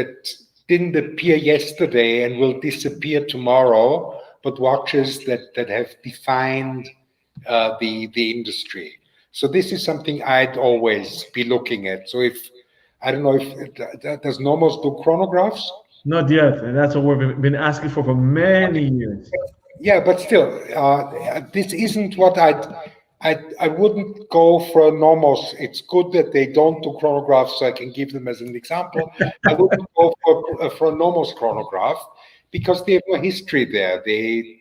didn't appear yesterday and will disappear tomorrow, but watches that have defined the industry. So this is something I'd always be looking at. So if I don't know if does Nomos do chronographs? not yet, and that's what we've been asking for many years. Yeah, but still, this isn't what I wouldn't go for a Nomos. It's good that they don't do chronographs, so I can give them as an example. I wouldn't go for a Nomos chronograph because they have no history there. They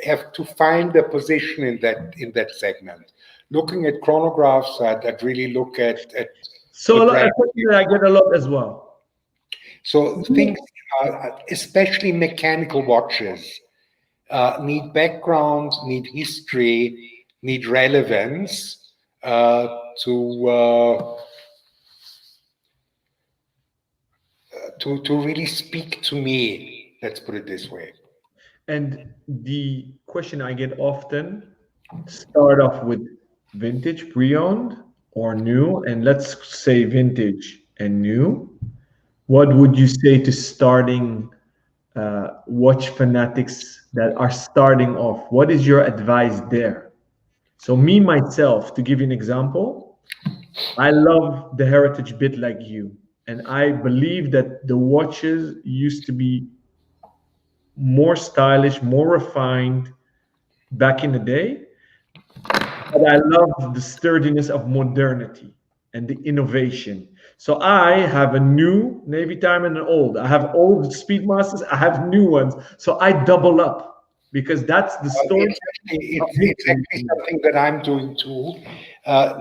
have to find their position in that segment. Looking at chronographs, I'd really look at So the a question that I get a lot as well. So things, especially mechanical watches, need background, need history, need relevance to really speak to me. Let's put it this way. And the question I get often, start off with vintage, pre-owned, or new, and let's say vintage and new. What would you say to starting watch fanatics that are starting off? What is your advice there? So me, myself, to give you an example, I love the heritage bit like you. And I believe that the watches used to be more stylish, more refined back in the day. But I love the sturdiness of modernity and the innovation. So I have a new Navitimer and an old. I have old Speedmasters. I have new ones. So I double up because that's the story. It's actually something that I'm doing too.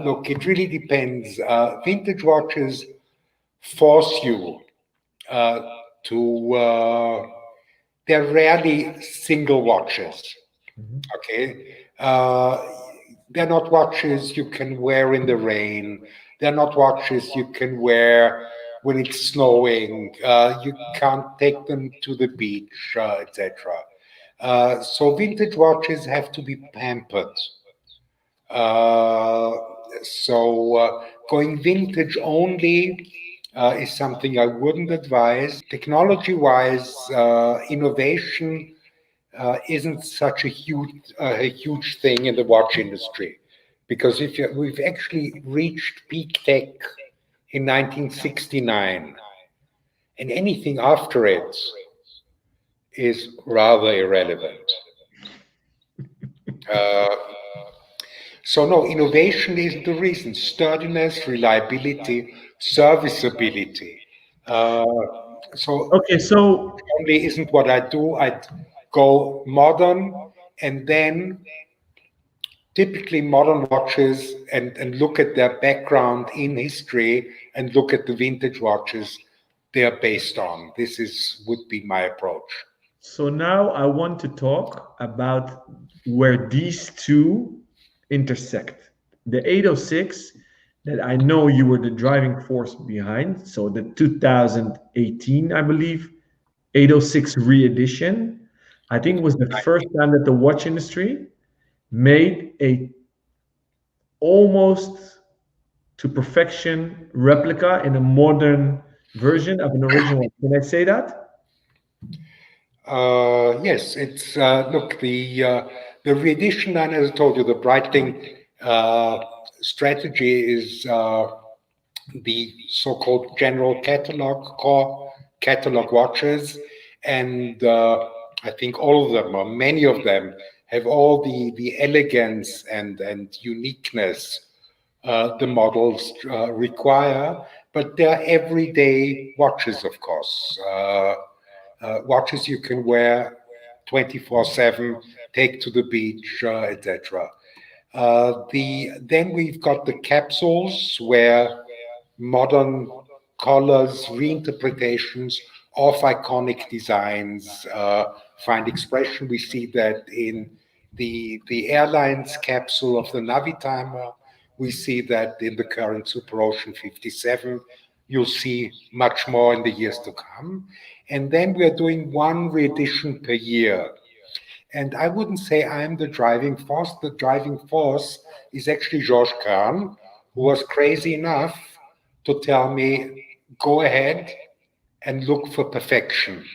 Look, it really depends. Vintage watches force you to. They're rarely single watches. Okay. They're not watches you can wear in the rain. They're not watches you can wear when it's snowing. You can't take them to the beach, etc. So vintage watches have to be pampered. Going vintage only is something I wouldn't advise. Technology-wise, innovation isn't such a huge thing in the watch industry, because we've actually reached peak tech in 1969, and anything after it is rather irrelevant. So no, innovation is the reason. Sturdiness, reliability, serviceability. Okay, so only isn't what I do. I'd go modern, and then typically modern watches and look at their background in history and look at the vintage watches they're based on. Would be my approach. So now I want to talk about where these two intersect. The 806 that I know you were the driving force behind. So the 2018, I believe, 806 re-edition. I think it was the first time that the watch industry made a almost to perfection replica in a modern version of an original. Can I say that? Yes, it's look, the re-edition, and as I told you, the Breitling strategy is the so-called general catalog, core catalog watches, and I think all of them, or many of them, have all the elegance and uniqueness the models require, but they're everyday watches, of course. Watches you can wear 24/7, take to the beach, etc. Then we've got the capsules where modern colors, reinterpretations of iconic designs find expression. We see that in the airlines capsule of the Navitimer. We see that in the current Super Ocean 57. You'll see much more in the years to come. And then we're doing one reedition per year. And I wouldn't say I'm the driving force. The driving force is actually Georges Kern, who was crazy enough to tell me, go ahead and look for perfection.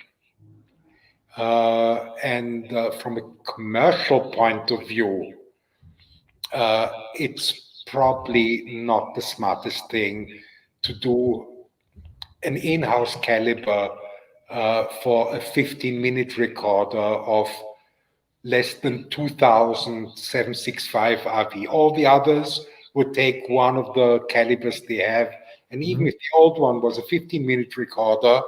And from a commercial point of view, it's probably not the smartest thing to do an in-house caliber for a 15-minute recorder of less than 2,765 RV. All the others would take one of the calibers they have. And even if the old one was a 15-minute recorder,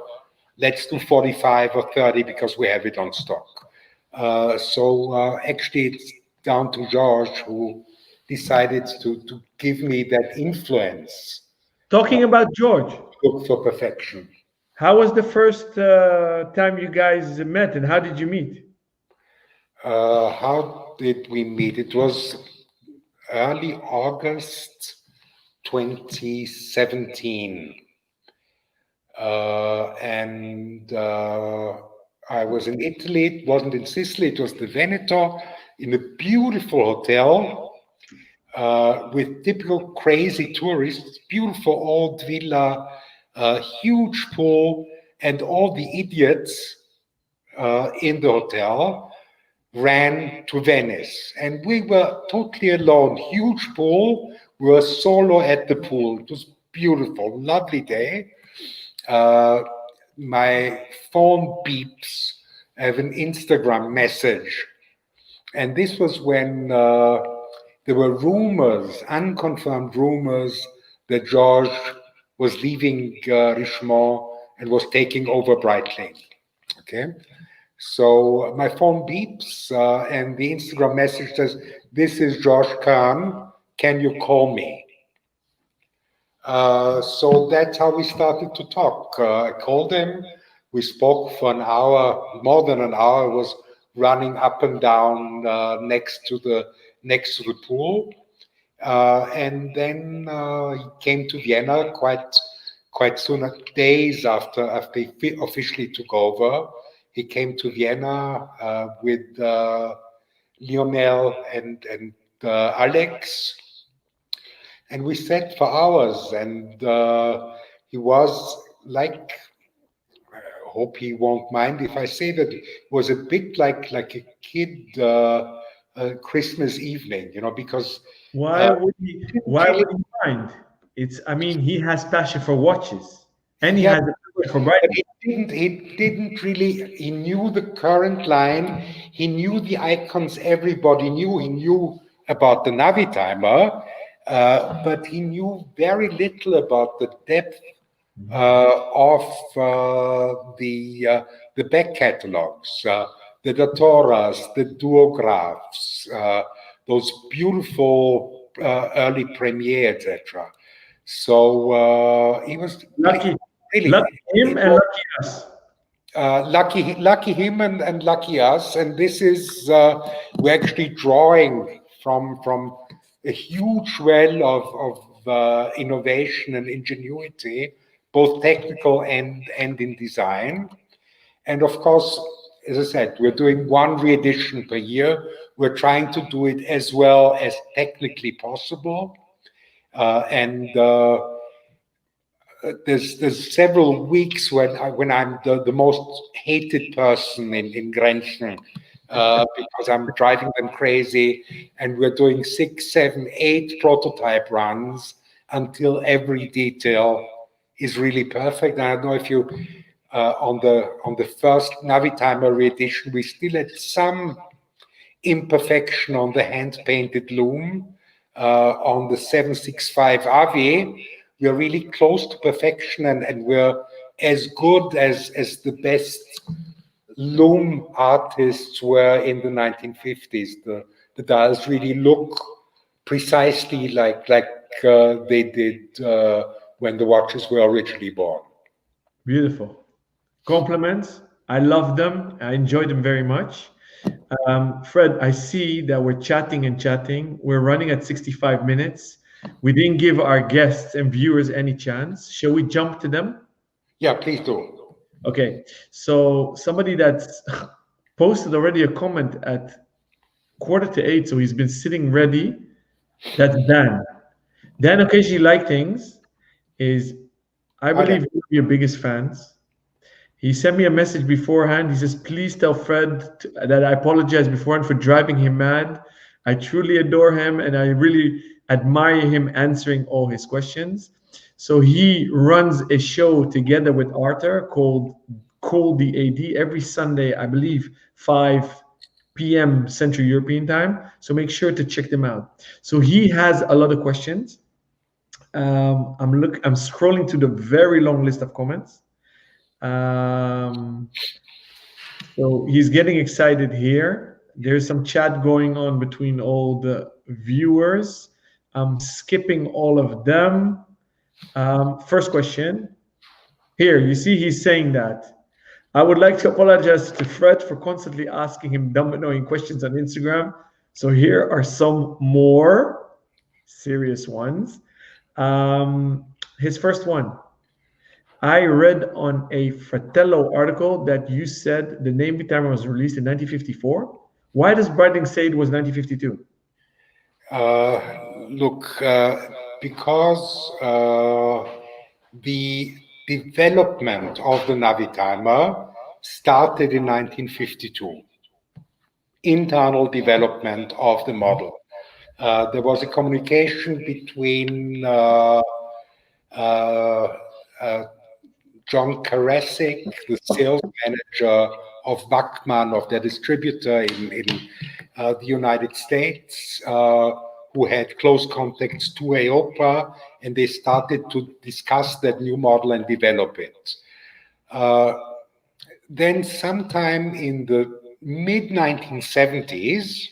let's do 45 or 30 because we have it on stock. Actually, it's down to George, who decided to give me that influence. Talking about George, Look for perfection. how was the first time you guys met, and how did you meet? How did we meet? It was early August 2017. I was in Italy. It wasn't in Sicily. It was the Veneto, in a beautiful hotel with typical crazy tourists, beautiful old villa, huge pool, and all the idiots in the hotel ran to Venice. And we were totally alone, huge pool. We were solo at the pool. It was beautiful, lovely day. My phone beeps. I have an Instagram message. And this was when there were rumors, unconfirmed rumors, that George was leaving Richemont and was taking over Breitling. Okay. So my phone beeps and the Instagram message says, "This is George Kern. Can you call me?" So that's how we started to talk. I called him. We spoke for an hour, more than an hour. I was running up and down next to the pool, and then he came to Vienna quite soon, days after he officially took over. He came to Vienna with Lionel and Alex, and we sat for hours. And he was like, I hope he won't mind if I say that, it was a bit like a kid Christmas evening, because Why would he? Why would he mind? I mean, he has passion for watches, and he yeah, has a passion for but Breitling. he didn't really, he knew the current line, he knew the icons everybody knew, he knew about the Navitimer, but he knew very little about the depth of the back catalogs, the Datoras, the duographs, those beautiful early Premier, etc. So he was Lucky, really lucky him and lucky us. lucky him and lucky us. And this is we're actually drawing from a huge well of innovation and ingenuity, both technical and in design. And of course, as I said, we're doing one re-edition per year. We're trying to do it as well as technically possible. There's several weeks when I'm the most hated person in Grenchen because I'm driving them crazy, and we're doing 6, 7, 8 prototype runs until every detail is really perfect. And I don't know if you on the first Navitimer re-edition, we still had some imperfection on the hand-painted loom. On the 765 AV, we're really close to perfection, and we're as good as the best loom artists were in the 1950s. The dials really look precisely like they did when the watches were originally born. Beautiful. Compliments. I love them. I enjoy them very much. Fred, I see that we're chatting and chatting. We're running at 65 minutes. We didn't give our guests and viewers any chance. Shall we jump to them? Yeah, please do. Okay. So somebody that's posted already a comment at 7:45, so he's been sitting ready. That's Dan. Dan occasionally like things. I believe one of your biggest fans. He sent me a message beforehand. He says, please tell Fred that I apologize beforehand for driving him mad. I truly adore him and I really admire him answering all his questions. So he runs a show together with Arthur called Call the AD every Sunday, I believe, 5 p.m. Central European time. So make sure to check them out. So he has a lot of questions. I'm scrolling to the very long list of comments. So he's getting excited here. There's some chat going on between all the viewers. I'm skipping all of them. First question. Here, you see he's saying that. I would like to apologize to Fred for constantly asking him dumb, annoying questions on Instagram. So here are some more serious ones. His first one. I read on a Fratello article that you said the Navitimer was released in 1954. Why does Breitling say it was 1952? Because the development of the Navitimer started in 1952. Internal development of the model. There was a communication between John Karasik, the sales manager of Wachmann, of their distributor in the United States, who had close contacts to EIOPA, and they started to discuss that new model and develop it. Then sometime in the mid-1970s,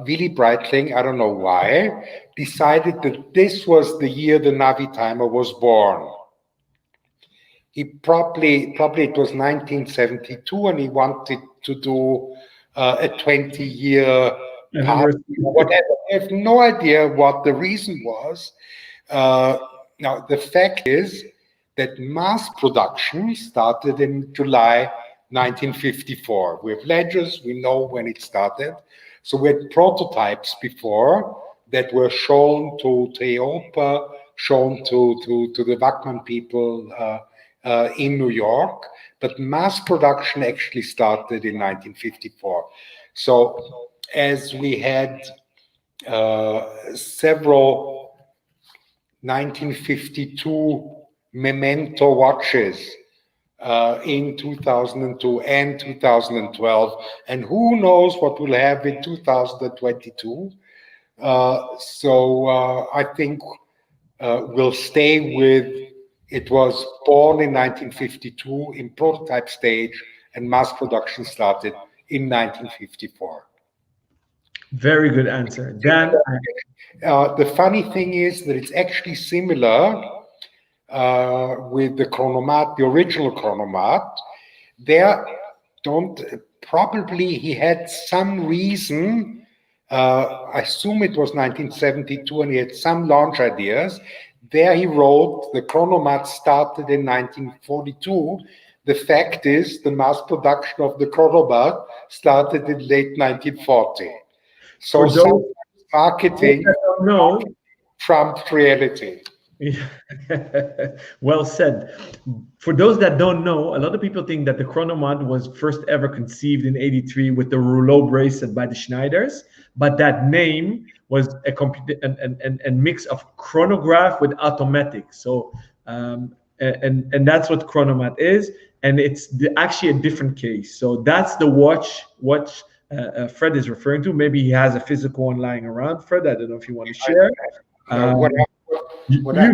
Willy Breitling, I don't know why, decided that this was the year the Navitimer was born. He probably it was 1972, and he wanted to do a 20-year party, whatever. I have no idea what the reason was. Now, the fact is that mass production started in July 1954. We have ledgers, we know when it started. So we had prototypes before that were shown to EIOPA, shown to the Wachmann people in New York, but mass production actually started in 1954. So as we had several 1952 memento watches in 2002 and 2012, and who knows what we'll have in 2022. So I think we'll stay with it was born in 1952 in prototype stage, and mass production started in 1954. Very good answer. Dan, the funny thing is that it's actually similar with the chronomat, the original chronomat. Probably he had some reason, I assume it was 1972, and he had some launch ideas. There he wrote, the chronomat started in 1942. The fact is, the mass production of the chronomat started in late 1940. So some marketing trumped reality. Well said. For those that don't know, a lot of people think that the chronomat was first ever conceived in '83 with the rouleau bracelet by the Schneiders, but that name was a mix of chronograph with automatic. So and that's what chronomat is, and it's actually a different case. So that's the watch Fred is referring to. Maybe he has a physical one lying around. Fred, I don't know if you want to share. You grab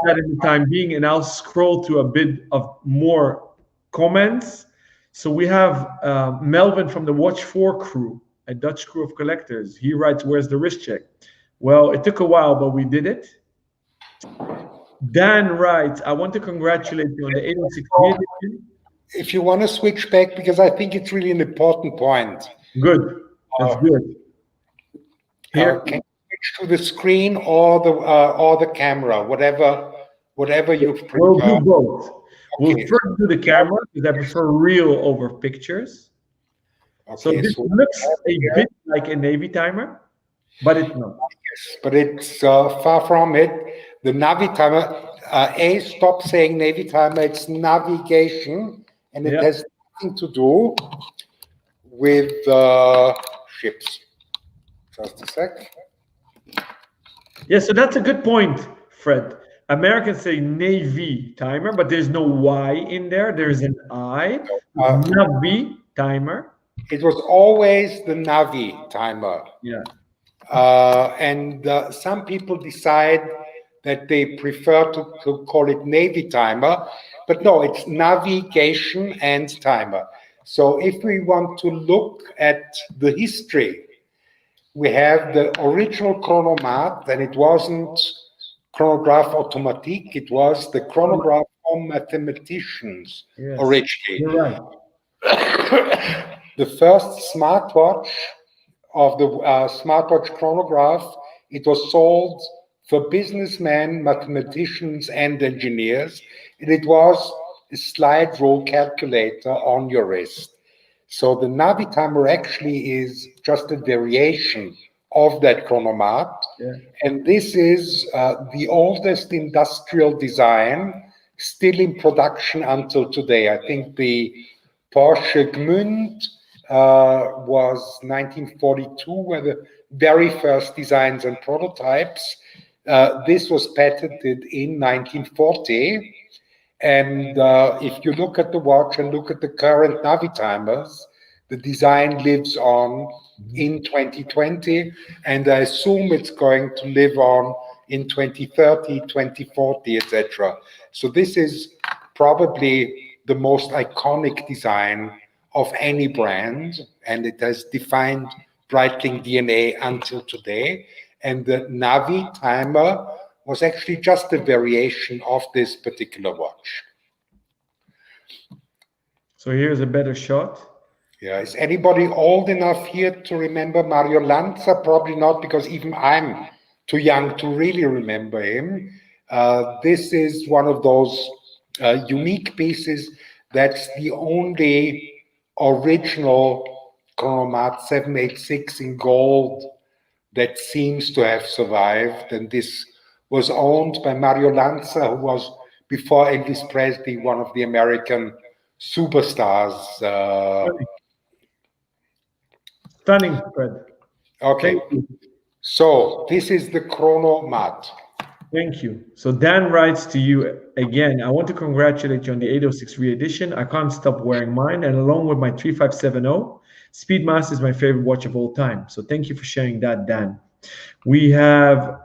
that in the time being, and I'll scroll to a bit of more comments. So we have Melvin from the Watch 4 crew. a Dutch crew of collectors. He writes, where's the wrist check? Well, it took a while, but we did it. Dan writes, I want to congratulate you on the 806 edition. If you want to switch back, because I think it's really an important point. Good. That's good. Here. Can you switch to the screen or the camera, whatever you prefer. We'll do both. Okay. We'll first do the camera because I prefer real over pictures. Okay, so this looks a bit like a Navitimer, but it's not. Yes, but it's far from it. The Navitimer, stop saying Navitimer, it's navigation, and it has nothing to do with ships. Just a sec. Yeah, so that's a good point, Fred. Americans say Navy timer, but there's no Y in there. There's an I. Navi timer. It was always the Navi timer. Yeah. And some people decide that they prefer to call it Navy timer, but no, it's navigation and timer. So if we want to look at the history, we have the original chronomat, and it wasn't chronograph automatique, it was the chronograph for mathematicians originally. You're right. The first smartwatch of the smartwatch chronograph, it was sold for businessmen, mathematicians, and engineers, and it was a slide rule calculator on your wrist. So the Navitimer actually is just a variation of that chronomat, and this is the oldest industrial design still in production until today. I think the Porsche Gmünd was 1942, were the very first designs and prototypes. This was patented in 1940. And if you look at the watch and look at the current Navitimers, the design lives on in 2020, and I assume it's going to live on in 2030, 2040, etc. So this is probably the most iconic design of any brand, and it has defined Breitling DNA until today. And the Navitimer was actually just a variation of this particular watch. So here's a better shot. Yeah, is anybody old enough here to remember Mario Lanza? Probably not, because even I'm too young to really remember him. This is one of those unique pieces. That's the only original chronomat 786 in gold that seems to have survived, and this was owned by Mario Lanza, who was, before Elvis Presley, one of the American superstars. Stunning, Fred. Okay, so this is the chronomat. Thank you. So Dan writes to you again, I want to congratulate you on the 806 re-edition. I can't stop wearing mine, and along with my 3570, Speedmaster is my favorite watch of all time. So thank you for sharing that, Dan. We have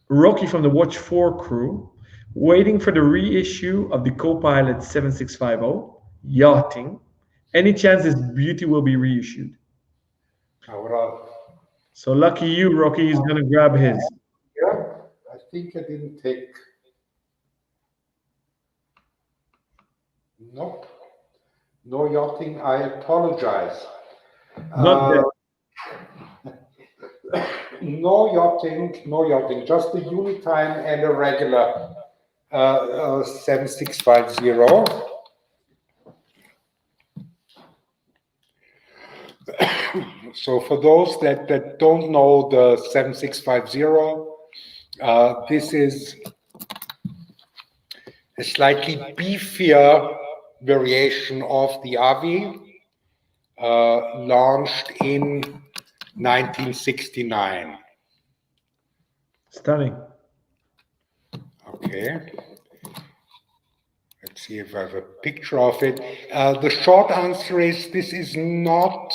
Rocky from the Watch 4 crew waiting for the reissue of the Copilot 7650, Yachting. Any chance this beauty will be reissued? So lucky you, Rocky, is going to grab his. Yeah, I think I didn't take. Nope. No Yachting, I apologize. Not that. No Yachting, just the Unitime and a regular 7650. So for those that don't know the 7650, this is a slightly beefier variation of the Avi, launched in 1969. Stunning. Okay. Let's see if I have a picture of it. The short answer is this is not,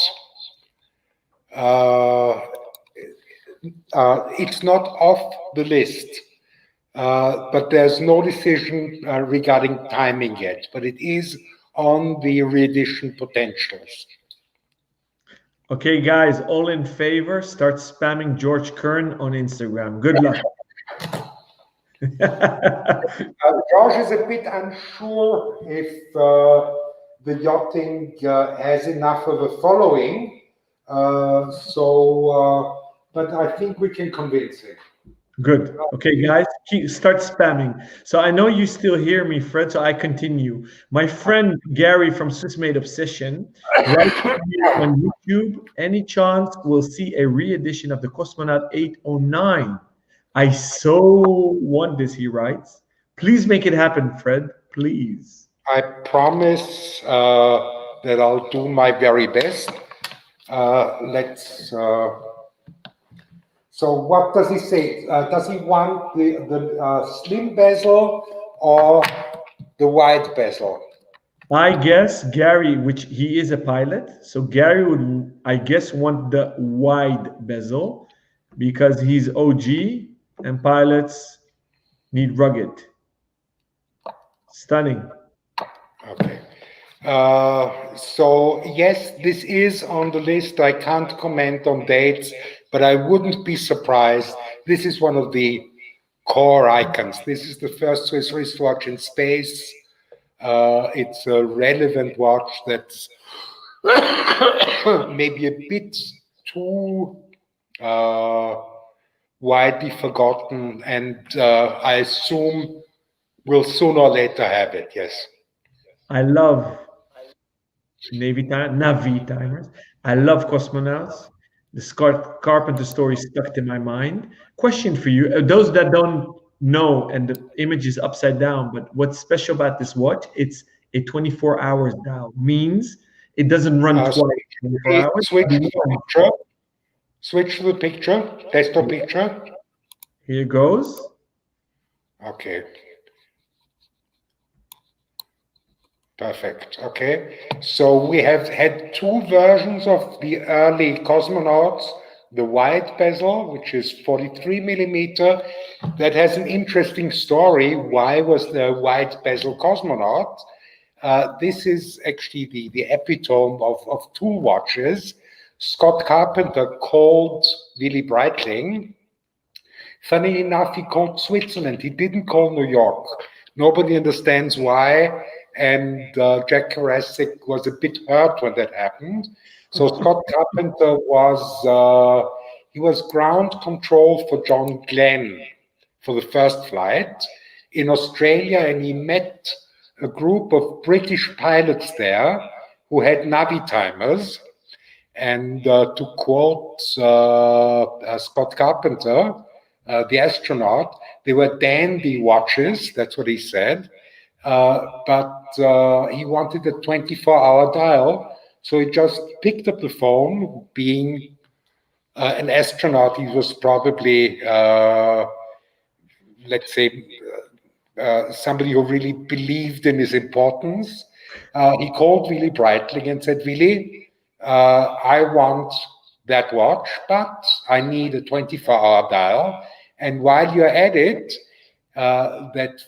it's not off the list, but there's no decision regarding timing yet, but it is on the re-edition potentials. Okay, guys, all in favor, start spamming George Kern on Instagram. Good luck. George is a bit unsure if the yachting has enough of a following, but I think we can convince him. Good. Okay, guys, start spamming. So I know you still hear me, Fred, so I continue. My friend Gary from Swiss Made Obsession writes here on YouTube, any chance we'll see a re-edition of the Cosmonaut 809? I so want this, he writes. Please make it happen, Fred, please. I promise that I'll do my very best. So what does he say? Does he want the slim bezel or the wide bezel? I guess Gary, which he is a pilot, so Gary would, I guess, want the wide bezel because he's OG and pilots need rugged. Stunning. Okay. So yes, this is on the list. I can't comment on dates, but I wouldn't be surprised. This is one of the core icons. This is the first Swiss wristwatch in space. It's a relevant watch that's maybe a bit too widely forgotten, and I assume we'll sooner or later have it, yes. I love Navitimers. I love cosmonauts. The Scott Carpenter story stuck in my mind. Question for you: those that don't know, and the image is upside down, but what's special about this watch? It's a 24 hours dial. Means it doesn't run twice. 24 hours. Switch to the picture. Switch to the picture. Desktop picture. Here goes. Okay. Perfect. Okay. So we have had two versions of the early Cosmonauts. The wide bezel, which is 43 millimeter, that has an interesting story. Why was the wide bezel Cosmonaut? This is actually the epitome of tool watches. Scott Carpenter called Willy Breitling. Funny enough, he called Switzerland. He didn't call New York. Nobody understands why. And Jack Karasik was a bit hurt when that happened. So Scott Carpenter was ground control for John Glenn for the first flight in Australia, and he met a group of British pilots there who had Navitimers. And to quote Scott Carpenter, the astronaut, they were dandy watches, that's what he said, but he wanted a 24-hour dial. So he just picked up the phone. Being an astronaut, he was probably, let's say, somebody who really believed in his importance. He called Willy Breitling and said, Willy, I want that watch, but I need a 24-hour dial. And while you're at it, that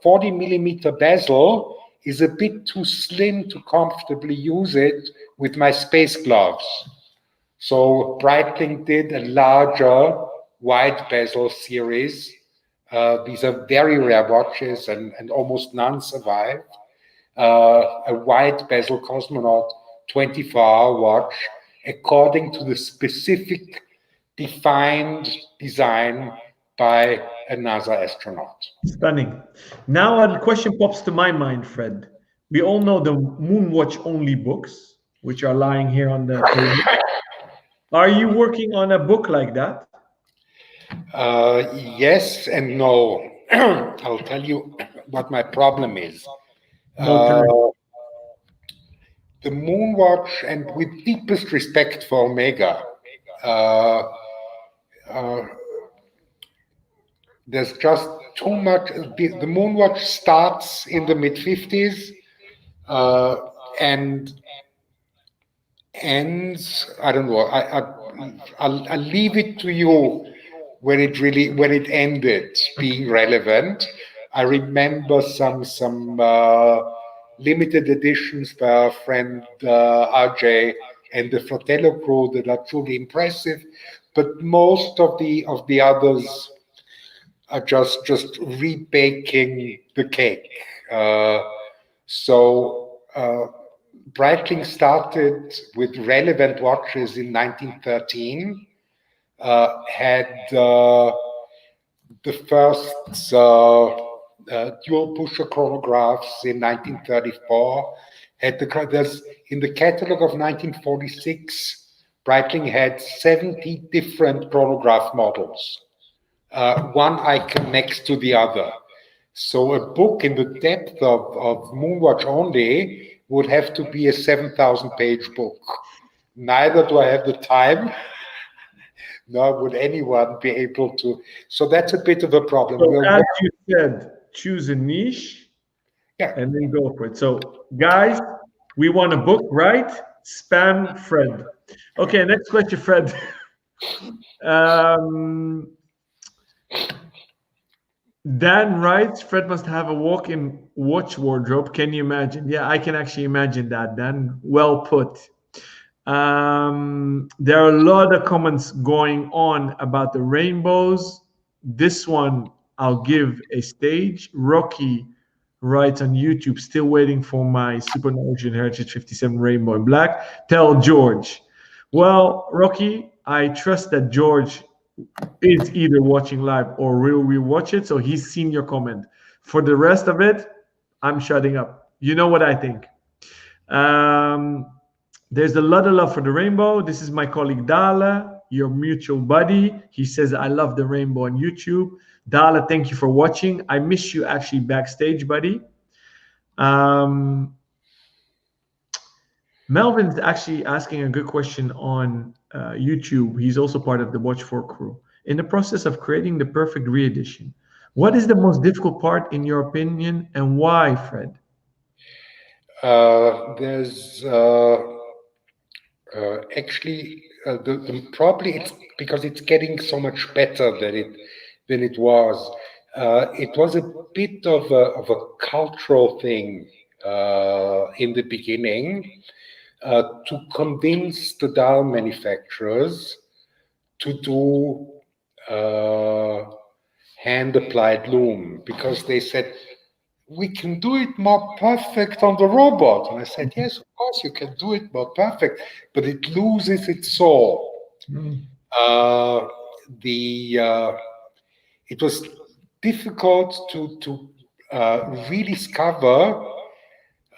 40 millimeter bezel is a bit too slim to comfortably use it with my space gloves. So Breitling did a larger wide bezel series. These are very rare watches, and almost none survive. A wide bezel Cosmonaut 24-hour watch according to the specific defined design by a NASA astronaut. Stunning. Now a question pops to my mind, Fred. We all know the Moonwatch only books, which are lying here on the table. Are you working on a book like that? Yes and no. I'll tell you what my problem is. No The Moonwatch, and with deepest respect for Omega, there's just too much. The Moonwatch starts in the mid-50s and ends, I don't know, I'll leave it to you when it ended being relevant. I remember some limited editions by our friend RJ and the Fratello crew that are truly impressive, but most of the others are just rebaking the cake. Breitling started with relevant watches in 1913, had the first dual pusher chronographs in 1934. In the catalog of 1946, Breitling had 70 different chronograph models, one icon next to the other. So a book in the depth of Moonwatch only would have to be a 7,000-page book. Neither do I have the time, nor would anyone be able to. So that's a bit of a problem. So as you said, choose a niche, and then go for it. So guys, we want a book, right? Spam Fred. Okay, next question, Fred. Dan writes, Fred must have a walk-in watch wardrobe. Can you imagine? Yeah, I can actually imagine that, Dan. Well put. There are a lot of comments going on about the rainbows. This one, I'll give a stage. Rocky writes on YouTube, still waiting for my Supernotion Heritage 57 Rainbow in Black. Tell George. Well, Rocky, I trust that George is either watching live or will rewatch it, so he's seen your comment. For the rest of it, I'm shutting up. You know what I think. There's a lot of love for the rainbow. This is my colleague Dala, your mutual buddy. He says, I love the rainbow on YouTube. Dala, thank you for watching. I miss you actually backstage, buddy. Melvin's actually asking a good question on YouTube. He's also part of the Watch 4 crew. In the process of creating the perfect re-edition, what is the most difficult part in your opinion, and why, Fred? There's actually probably it's because it's getting so much better than it was. It was a bit of a cultural thing in the beginning to convince the dial manufacturers to do hand-applied loom, because they said, we can do it more perfect on the robot. And I said, yes, of course you can do it more perfect, but it loses its soul. It was difficult to rediscover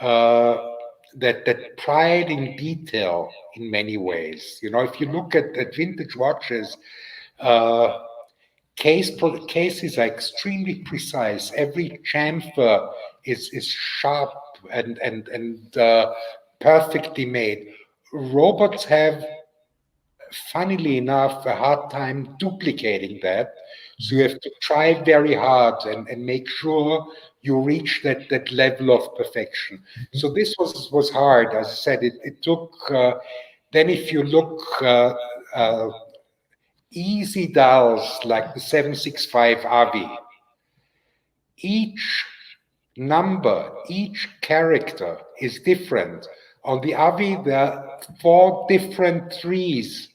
that pride in detail in many ways. You know, if you look at vintage watches, cases are extremely precise. Every chamfer is sharp and perfectly made. Robots have, funnily enough, a hard time duplicating that. So you have to try very hard and make sure you reach that level of perfection. So this was hard. As I said, it took. Then if you look. Easy dials like the 765 Avi, each number, each character is different. On the Avi, there are 4 different 3s.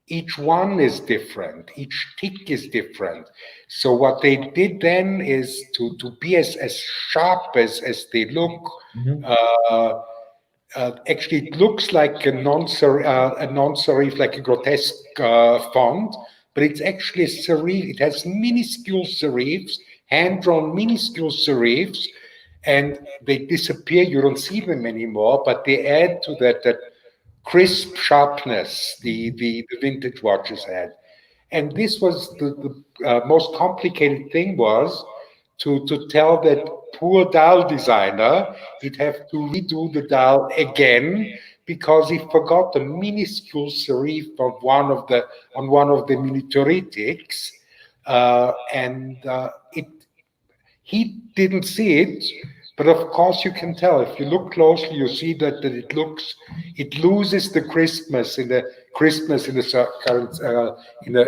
Each one is different. Each tick is different. So what they did then is to be as sharp as they look. Actually, it looks like a non-serif, like a grotesque font, but it's actually a serif. It has minuscule serifs, hand-drawn minuscule serifs, and they disappear. You don't see them anymore, but they add to that crisp sharpness the vintage watches had. And this was the most complicated thing, was to tell that poor dial designer he'd have to redo the dial again because he forgot the minuscule serif of one of the miniaturitics, and he didn't see it. But of course, you can tell if you look closely. You see that it loses the crispness in the current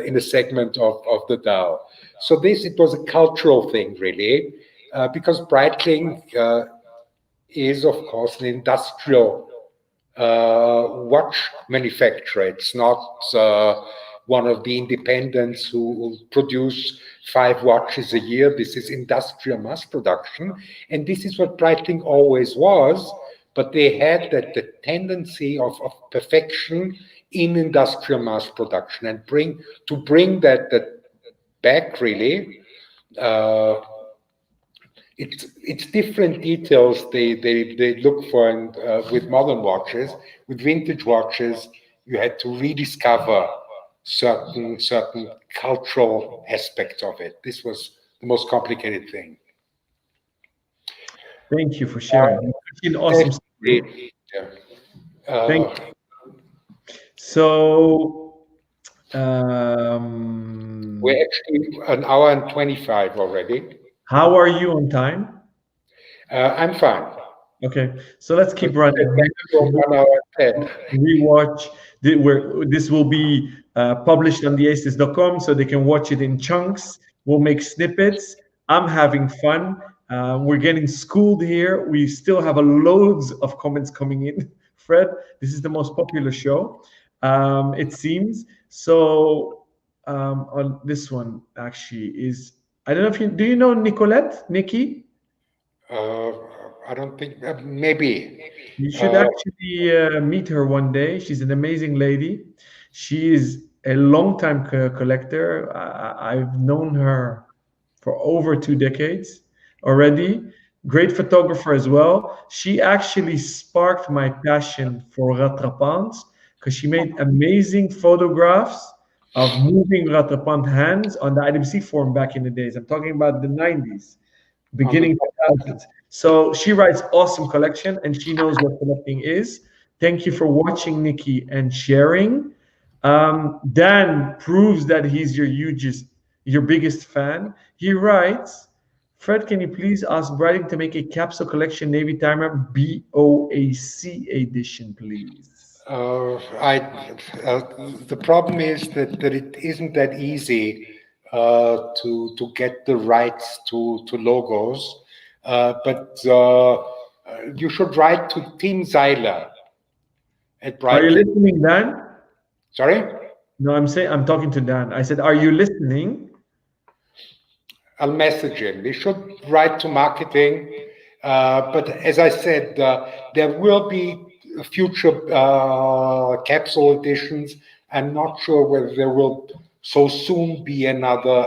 in a segment of the dial. So it was a cultural thing, really, because Breitling is of course an industrial watch manufacturer. It's not one of the independents who produce 5 watches a year. This is industrial mass production, and this is what Breitling always was. But they had the tendency of perfection in industrial mass production, and bring that back really. It's different details they look for, and with modern watches. With vintage watches, you had to rediscover certain cultural aspects of it. This was the most complicated thing. Thank you for sharing. An awesome story. Yeah. Thank you. So we're actually 1 hour and 25 already. How are you on time? I'm fine. Okay, so let's keep running. 1 hour and 10. Rewatch. This will be published on theaces.com, so they can watch it in chunks. We'll make snippets. I'm having fun. We're getting schooled here. We still have loads of comments coming in. Fred, this is the most popular show, it seems. So on this one actually is, I don't know if do you know Nicolette, Nikki? I don't think, maybe. You should actually meet her one day. She's an amazing lady. She is a long-time collector. I've known her for over 2 decades already. Great photographer as well. She actually sparked my passion for rattrapants because she made amazing photographs of moving rattrapant hands on the IWC forum back in the days. I'm talking about the 90s, beginning 2000s. So she writes awesome collection, and she knows what collecting is. Thank you for watching, Nikki, and sharing. Dan proves that he's your biggest fan. He writes, Fred, can you please ask Breitling to make a capsule collection Navitimer BOAC edition, please? The problem is that it isn't that easy to get the rights to logos, but you should write to Tim Zeiler at Breitling. Are you listening, Dan? Sorry? No, I'm talking to Dan. I said, are you listening? I'll message him. We should write to marketing, but as I said, there will be future capsule editions. I'm not sure whether there will so soon be another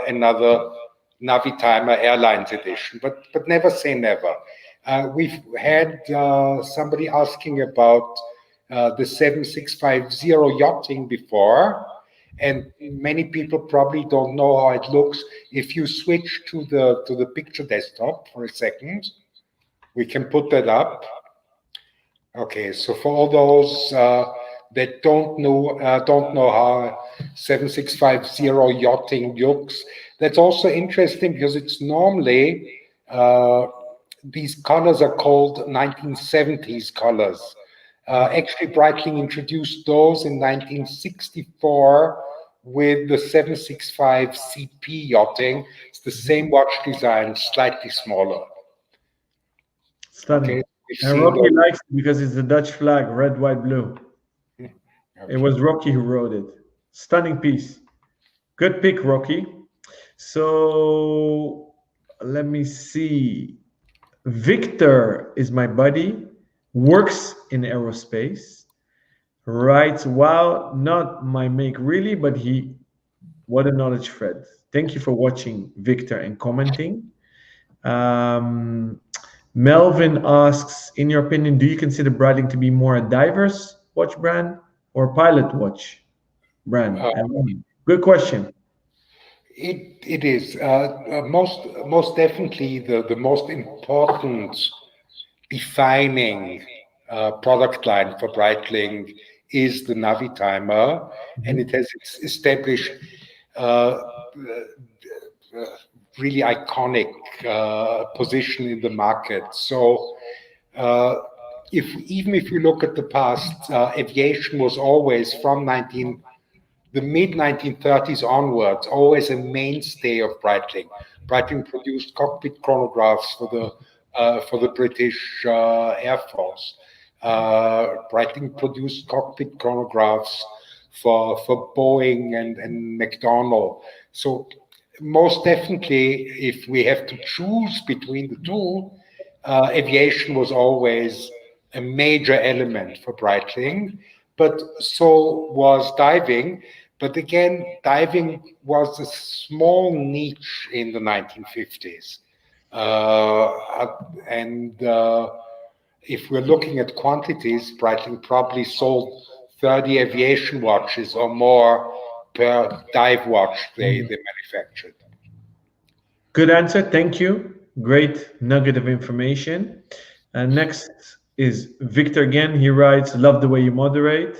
Navitimer Airlines edition, but never say never. We've had somebody asking about the 7650 Yachting before, and many people probably don't know how it looks. If you switch to the picture desktop for a second, we can put that up. Okay, so for all those that don't know how 7650 Yachting looks, that's also interesting because it's normally these colors are called 1970s colors. Actually, Breitling introduced those in 1964 with the 765 CP Yachting. It's the same watch design, slightly smaller. Stunning. Okay, and Rocky likes it because it's the Dutch flag, red, white, blue. Okay. It was Rocky who wrote it. Stunning piece. Good pick, Rocky. So let me see. Victor is my buddy, works in aerospace, writes, wow, not my make really, but what a knowledge, Fred. Thank you for watching, Victor, and commenting. Melvin asks, in your opinion, do you consider Breitling to be more a diverse watch brand or pilot watch brand? Good question. It is most definitely the most important defining product line for Breitling is the Navitimer, and it has established really iconic position in the market. So even if you look at the past, aviation was always from the mid-1930s onwards, always a mainstay of Breitling. Breitling produced cockpit chronographs for the British Air Force. Breitling produced cockpit chronographs for Boeing and McDonnell. So most definitely, if we have to choose between the two, aviation was always a major element for Breitling, but so was diving. But again, diving was a small niche in the 1950s. And if we're looking at quantities, Breitling probably sold 30 aviation watches or more per dive watch they manufactured. Good answer. Thank you. Great nugget of information. Next is Victor again. He writes, "Love the way you moderate."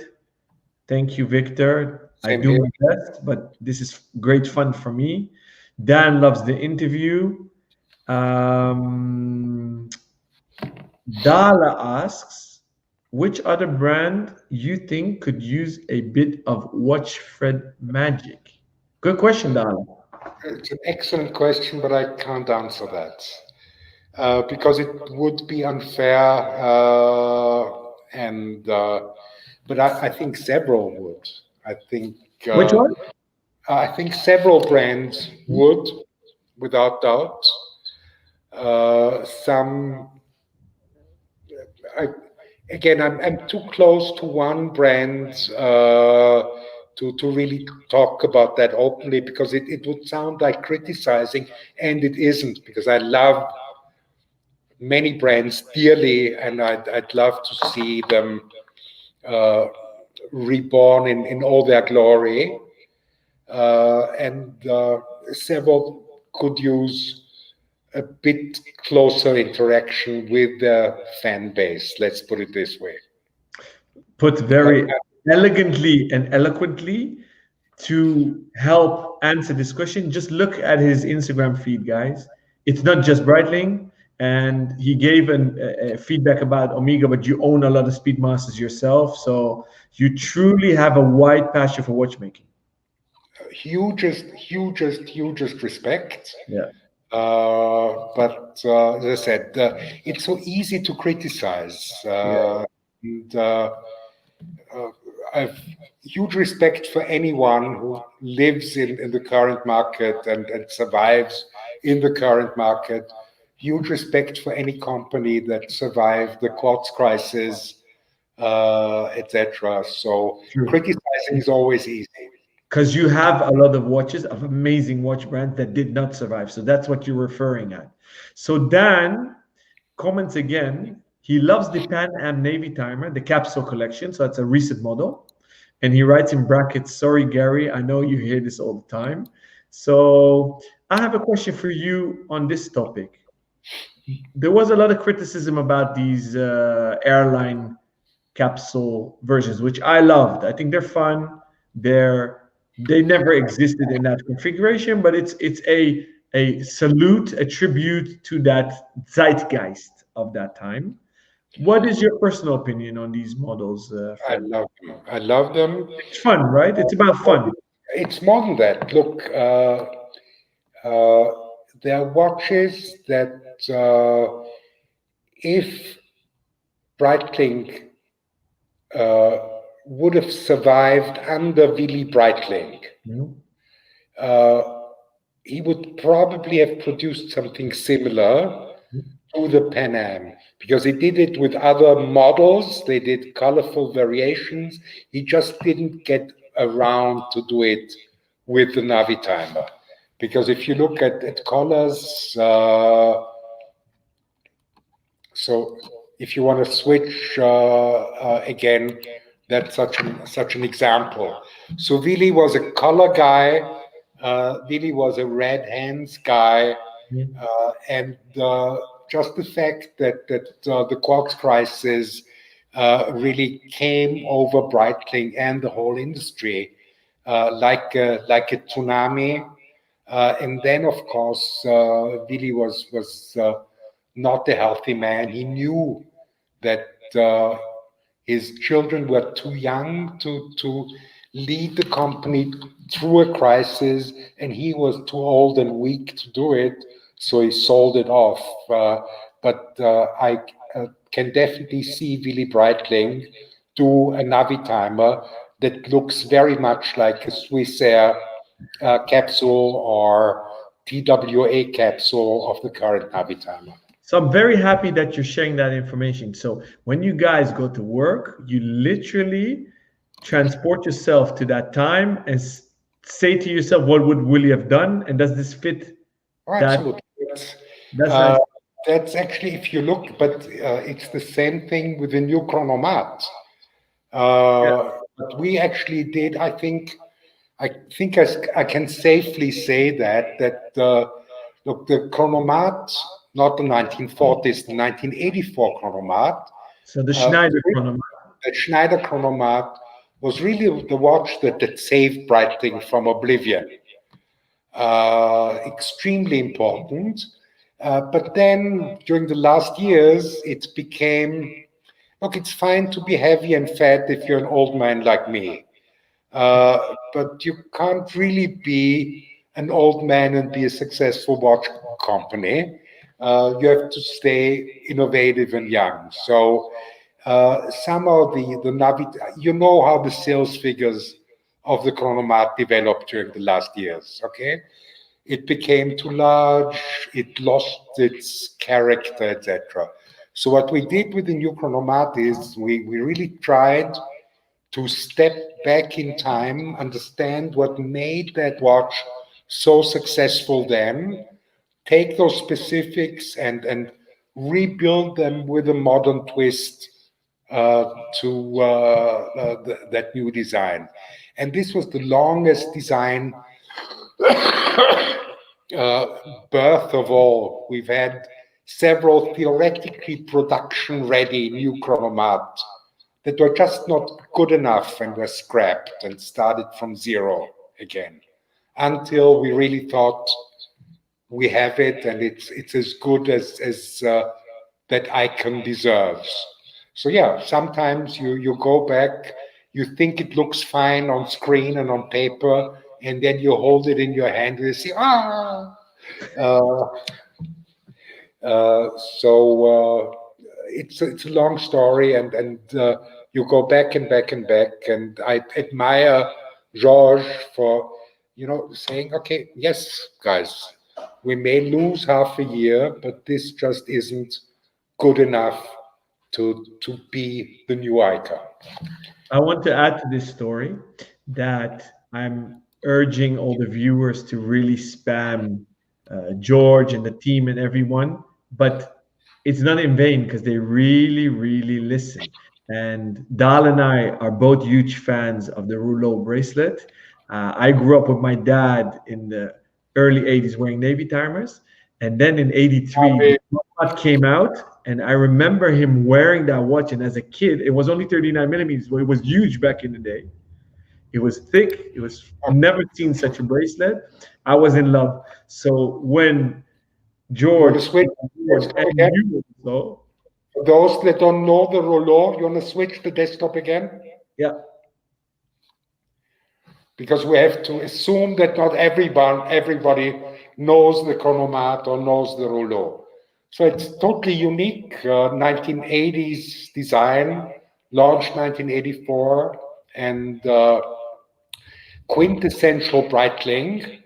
Thank you, Victor. I Same do here. my best, but this is great fun for me. Dan loves the interview. Um, Dala asks, which other brand you think could use a bit of watch Fred magic? Good question, Dala. It's an excellent question, but I can't answer that because it would be unfair. But I think several would. I think Which uh, one? I think several brands would, without doubt. Some I, again, I'm too close to one brand to really talk about that openly because it would sound like criticizing, and it isn't, because I love many brands dearly, and I'd love to see them uh, reborn in all their glory. And several could use a bit closer interaction with the fan base. Let's put it this way. Put very elegantly and eloquently to help answer this question. Just look at his Instagram feed, guys. It's not just Breitling, and he gave a feedback about Omega, but you own a lot of Speedmasters yourself, so you truly have a wide passion for watchmaking. Hugest respect. Yeah. But as I said, it's so easy to criticize. Yeah. And I've huge respect for anyone who lives in the current market and survives in the current market. Huge respect for any company that survived the quartz crisis, etc. So True. criticizing is always easy. Because you have a lot of watches of amazing watch brands that did not survive. So that's what you're referring at. So Dan comments again. He loves the Pan Am Navitimer, the capsule collection. So it's a recent model. And he writes in brackets, "Sorry, Gary, I know you hear this all the time." So I have a question for you on this topic. There was a lot of criticism about these airline capsule versions, which I loved. I think they're fun. They never existed in that configuration, but it's a salute, a tribute to that zeitgeist of that time. What is your personal opinion on these models, I Fred? love them. I love them. It's fun, right? It's about fun. It's more than that. Look, uh, there are watches that if Breitling uh, would have survived under Willy Breitling, Mhm. uh, he would probably have produced something similar to the Pan Am, because he did it with other models. They did colorful variations. He just didn't get around to do it with the Navitimer. Because if you look at colors, so if you want to switch again, that's such an example. So Willy was a color guy. Willy was a red hands guy, and just the fact that the quartz crisis really came over Breitling and the whole industry like a tsunami. And then, of course, Willy was not a healthy man. He knew that his children were too young to lead the company through a crisis, and he was too old and weak to do it. So he sold it off. but I can definitely see Willy Breitling do a Navitimer that looks very much like a Swissair capsule or TWA capsule of the current Navitimer. So I'm very happy that you're sharing that information. So when you guys go to work, you literally transport yourself to that time and say to yourself, what would Willie have done? And does this fit Oh, that? absolutely. That's nice. That's actually, if you look, but it's the same thing with the new chronomat. But we actually did, I think I can safely say that look, the chronomat, not the 1940s, the 1984 chronomat, So the Schneider chronometer. the Schneider chronomat was really the watch that saved Breitling from oblivion. Extremely important. But then during the last years, it became, look, it's fine to be heavy and fat if you're an old man like me. But you can't really be an old man and be a successful watch company. You have to stay innovative and young. So somehow the Navit, you know how the sales figures of the Chronomat developed during the last years, okay? It became too large, it lost its character, etc. So what we did with the new Chronomat is we really tried to step back in time, understand what made that watch so successful then, take those specifics and rebuild them with a modern twist to that new design. And this was the longest design birth of all. We've had several theoretically production-ready new chronomat that were just not good enough and were scrapped and started from zero again, until we really thought we have it and it's as good as that icon deserves. So yeah, sometimes you go back, you think it looks fine on screen and on paper, and then you hold it in your hand and you see, it's a long story, and you go back and back and back, and I admire Georges for saying, okay, yes, guys, we may lose half a year, but this just isn't good enough to be the new icon. I want to add to this story that I'm urging all the viewers to really spam George and the team and everyone, but it's not in vain because they really, really listen. And Dal and I are both huge fans of the rouleau bracelet. I grew up with my dad in the early 80s wearing Navitimers. And then in 83, what came out, and I remember him wearing that watch. And as a kid, it was only 39 millimeters, but it was huge back in the day. It was thick. It was never seen such a bracelet. I was in love. So when George and you also, for those that don't know the rouleau, you want to switch the desktop again? Yeah. Because we have to assume that not everybody knows the chronomat or knows the rouleau. So it's totally unique, 1980s design, launched 1984, and quintessential Breitling,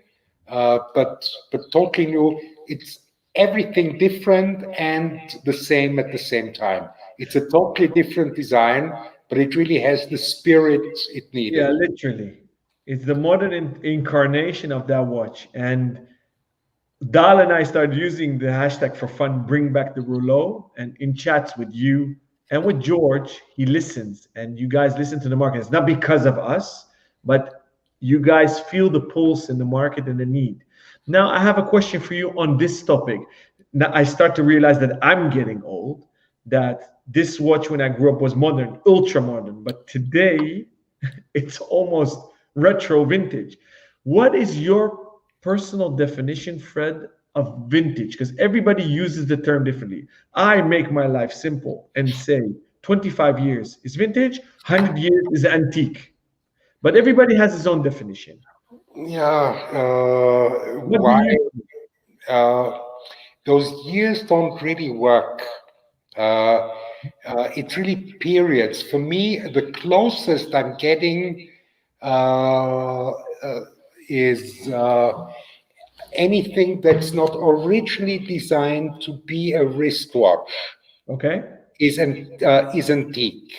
but totally new. It's everything different and the same at the same time. It's a totally different design, but it really has the spirit it needed. Yeah, literally. It's the modern incarnation of that watch. And Dal and I started using the hashtag for fun, bring back the rouleau. And in chats with you and with George, he listens. And you guys listen to the market. It's not because of us, but you guys feel the pulse in the market and the need. Now, I have a question for you on this topic. Now, I start to realize that I'm getting old, that this watch when I grew up was modern, ultra modern. But today, it's almost retro vintage. What is your personal definition, Fred, of vintage? Because everybody uses the term differently. I make my life simple and say 25 years is vintage, 100 years is antique. But everybody has his own definition. Yeah. Why? those years don't really work. It's really periods. For me, the closest I'm getting is anything that's not originally designed to be a wristwatch. Okay. Is antique.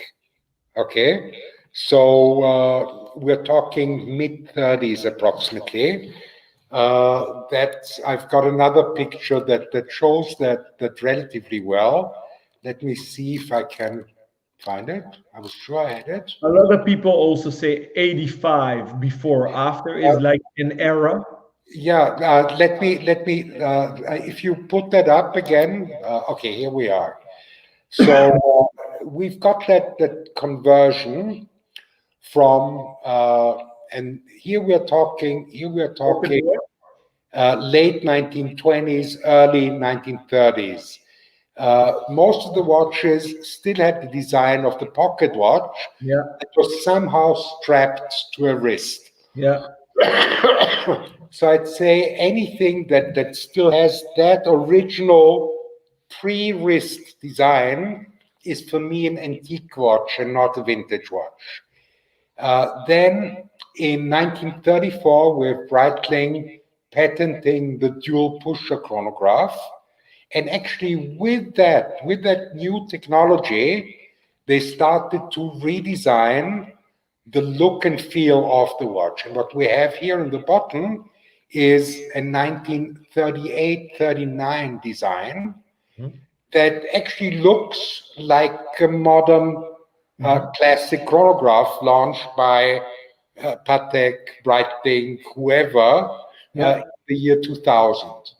Okay, so we're talking mid-30s approximately. I've got another picture that shows that relatively well. Let me see if I can find it. I was sure I had it. A lot of people also say 85 before or after is like an era. Yeah, let me if you put that up again. Okay, here we are. So we've got that conversion from and here we're talking late 1920s, early 1930s. Most of the watches still had the design of the pocket watch. Yeah. That was somehow strapped to a wrist. Yeah. So I'd say anything that still has that original pre-wrist design is for me an antique watch and not a vintage watch. Then in 1934, with Breitling patenting the dual pusher chronograph, and actually with that new technology, they started to redesign the look and feel of the watch. And what we have here in the bottom is a 1938-39 design that actually looks like a modern classic chronograph launched by Patek, Breitling, whoever, in the year 2000.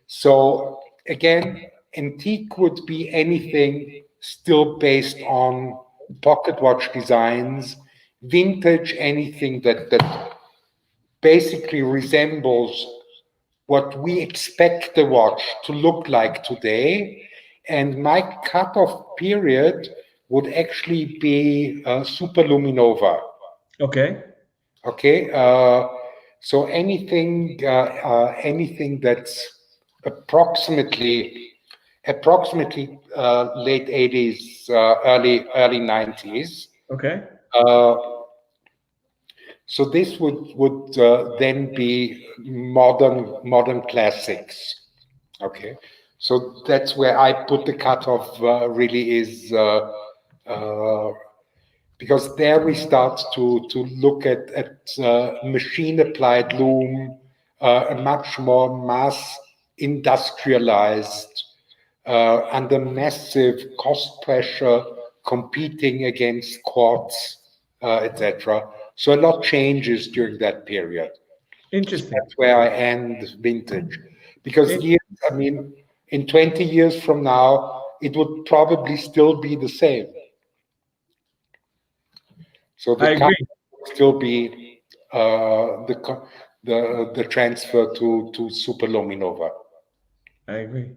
So again, antique would be anything still based on pocket watch designs, vintage, anything that basically resembles what we expect the watch to look like today. And my cutoff period would actually be superluminova. Okay. Okay, so anything that's approximately late 80s, early 90s. Okay. So this would then be modern classics. Okay, so that's where I put the cutoff. Really is because there we start to look at machine applied loom, a much more mass industrialized, under massive cost pressure, competing against quartz, etc. So a lot changes during that period. Interesting. That's where I end vintage, because I mean, in 20 years from now, it would probably still be the same. So the cut would still be the transfer to superluminova. I agree.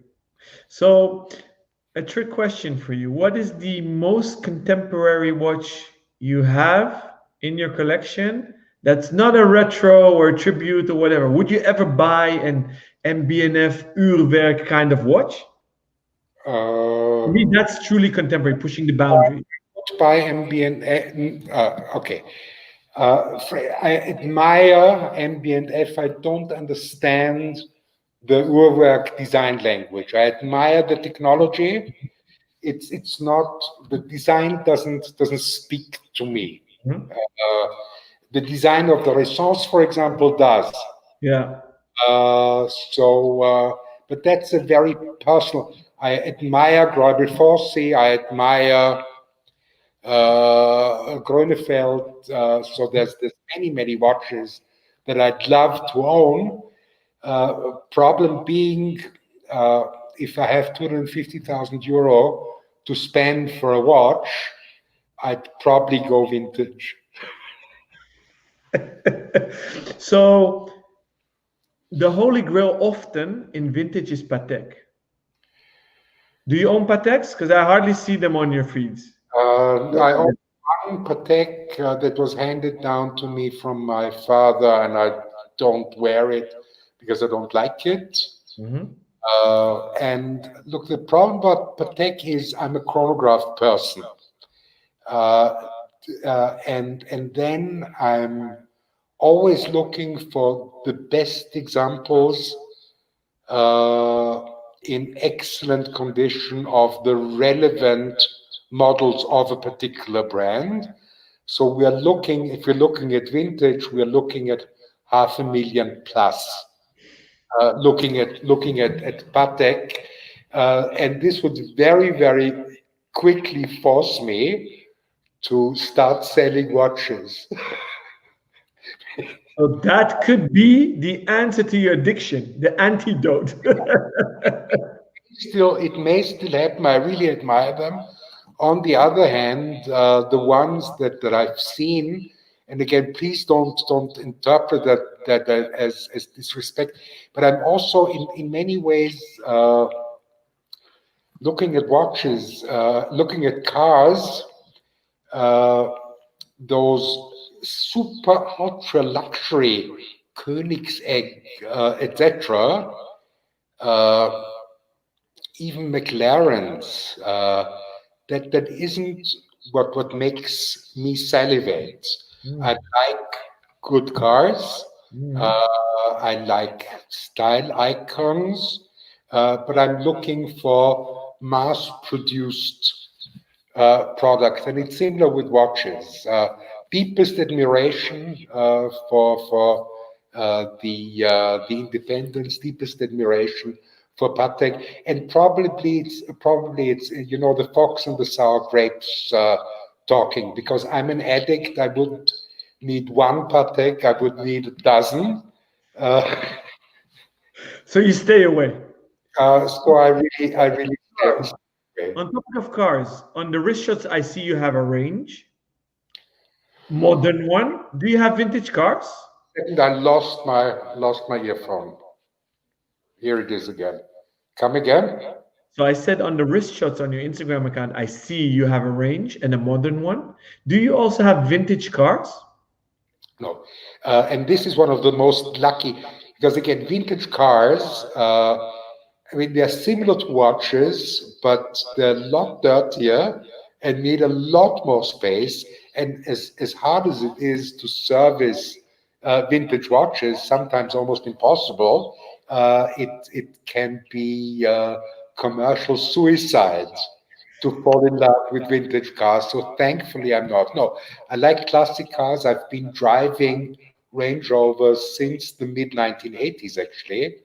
So, a trick question for you. What is the most contemporary watch you have in your collection that's not a retro or a tribute or whatever? Would you ever buy an MB&F Uhrwerk kind of watch? For me, that's truly contemporary, pushing the boundary. By MB&F, okay. I admire MB&F. I don't understand the Uhrwerk design language. I admire the technology. It's not, the design doesn't speak to me. The design of the Renaissance, for example, does. Yeah. But that's a very personal. I admire Grail, I admire Grönefeld. So there's many watches that I'd love to own. Problem being, if I have 250,000 euro to spend for a watch, I'd probably go vintage. So the holy grail often in vintage is Patek. Do you own Pateks? Because I hardly see them on your feeds. I own one Patek that was handed down to me from my father, and I don't wear it because I don't like it. And look, the problem about Patek is I'm a chronograph person. And then I'm always looking for the best examples in excellent condition of the relevant models of a particular brand. So we are looking, if we're looking at vintage, we are looking at 500,000 plus. Looking at Patek, and this would very, very quickly force me to start selling watches. So that could be the answer to your addiction, the antidote. It may still happen. I really admire them. On the other hand, the ones that I've seen, and again, please don't interpret that as disrespect. But I'm also in many ways looking at watches, looking at cars, those super ultra luxury Koenigsegg, etc. Even McLarens. That isn't what makes me salivate. I like good cars. I like style icons, but I'm looking for mass-produced product, and it's similar with watches. Deepest admiration for the independence, deepest admiration for Patek, and probably it's the fox and the sour grapes talking, because I'm an addict. I wouldn't need one Patek, I would need a dozen. So you stay away. So I really stay away. On topic of cars, on the wrist shots, I see you have a range. Modern one. Do you have vintage cars? And I lost my earphone. Here it is again. Come again? So I said on the wrist shots on your Instagram account, I see you have a range and a modern one. Do you also have vintage cars? No. And this is one of the most lucky, because again, vintage cars, I mean, they're similar to watches, but they're a lot dirtier and need a lot more space. And as hard as it is to service vintage watches, sometimes almost impossible, it can be commercial suicide to fall in love with vintage cars. So thankfully, I'm not. No, I like classic cars. I've been driving Range Rovers since the mid 1980s, actually.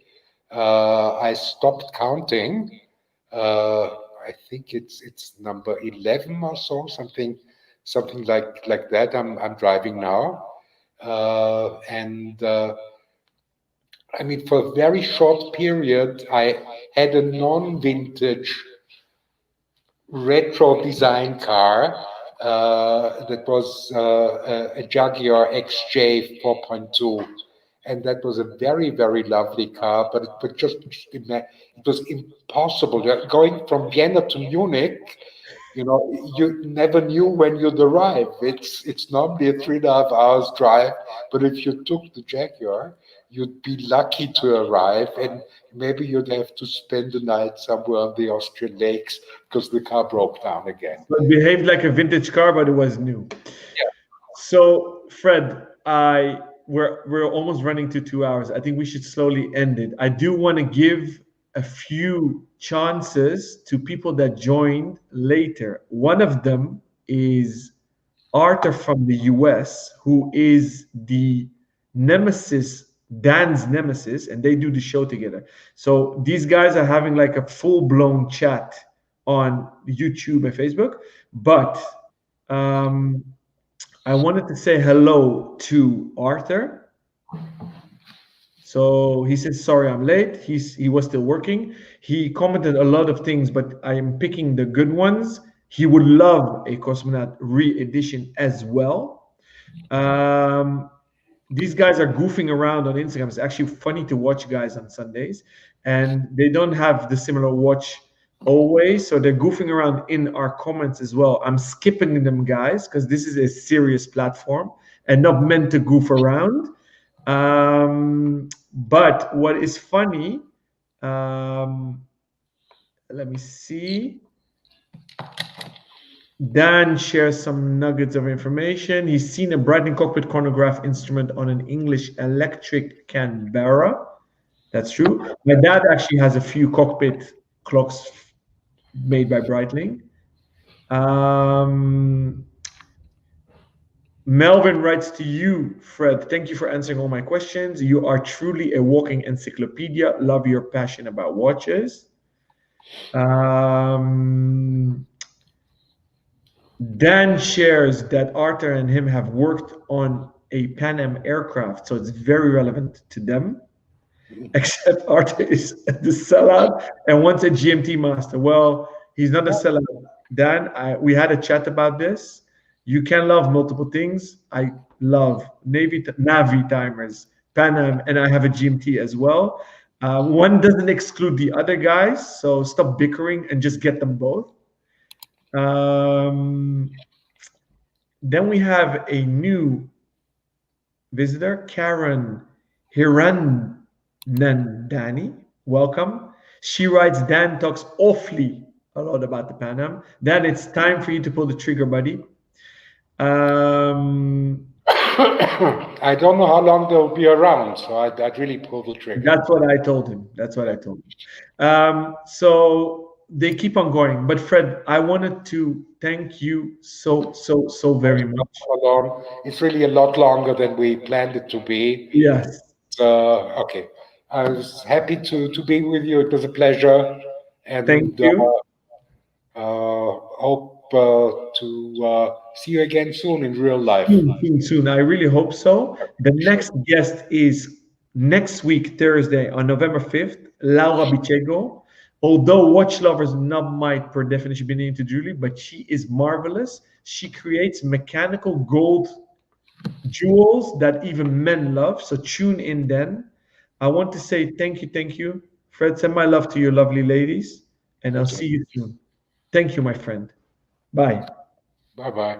I stopped counting. I think it's number 11 or so, something like that. I'm driving now, and I mean, for a very short period, I had a non-vintage retro design car that was a Jaguar XJ 4.2, and that was a very, very lovely car, but it was impossible. Going from Vienna to Munich, you never knew when you'd arrive. It's normally a 3.5 hours drive, but if you took the Jaguar, you'd be lucky to arrive, and maybe you'd have to spend the night somewhere on the Austrian lakes because the car broke down again. So it behaved like a vintage car, but it was new. Yeah. So Fred, we're almost running to 2 hours. I think we should slowly end it. I do want to give a few chances to people that joined later. One of them is Arthur from the US, who is the nemesis, Dan's nemesis, and they do the show together. So these guys are having like a full-blown chat on YouTube and Facebook. But I wanted to say hello to Arthur. So he says, sorry, I'm late. He was still working. He commented a lot of things, but I am picking the good ones. He would love a Cosmonaute re-edition as well. These guys are goofing around on Instagram. It's actually funny to watch guys on Sundays, and they don't have the similar watch always, so they're goofing around in our comments as well. I'm skipping them, guys, because this is a serious platform and not meant to goof around. But what is funny, Let me see. Dan shares some nuggets of information. He's seen a Breitling cockpit chronograph instrument on an English electric Canberra. That's true. My dad actually has a few cockpit clocks made by Breitling. Melvin writes to you, Fred. Thank you for answering all my questions. You are truly a walking encyclopedia. Love your passion about watches. Dan shares that Arthur and him have worked on a Pan Am aircraft, so it's very relevant to them. Except Arthur is the sellout and wants a GMT master. Well, he's not a sellout. Dan, we had a chat about this. You can love multiple things. I love Navitimers, Pan Am, and I have a GMT as well. One doesn't exclude the other guys, so stop bickering and just get them both. Then we have a new visitor, Karen Hiranandani. Welcome. She writes, Dan talks awfully a lot about the Pan Am. Dan, it's time for you to pull the trigger, buddy. I don't know how long they'll be around, so I'd really pull the trigger. That's what I told him. So they keep on going. But Fred, I wanted to thank you so very much. It's really a lot longer than we planned it to be. Yes. Okay. I was happy to be with you. It was a pleasure. And thank you. Hope to see you again soon in real life. Soon. I really hope so. The next guest is next week, Thursday, on November 5th, Laura Bichego. Although watch lovers not might per definition be into Julie, but she is marvelous. She creates mechanical gold jewels that even men love. So tune in then. I want to say thank you. Fred, send my love to your lovely ladies, and I'll see you soon. Thank you, my friend. Bye. Bye-bye.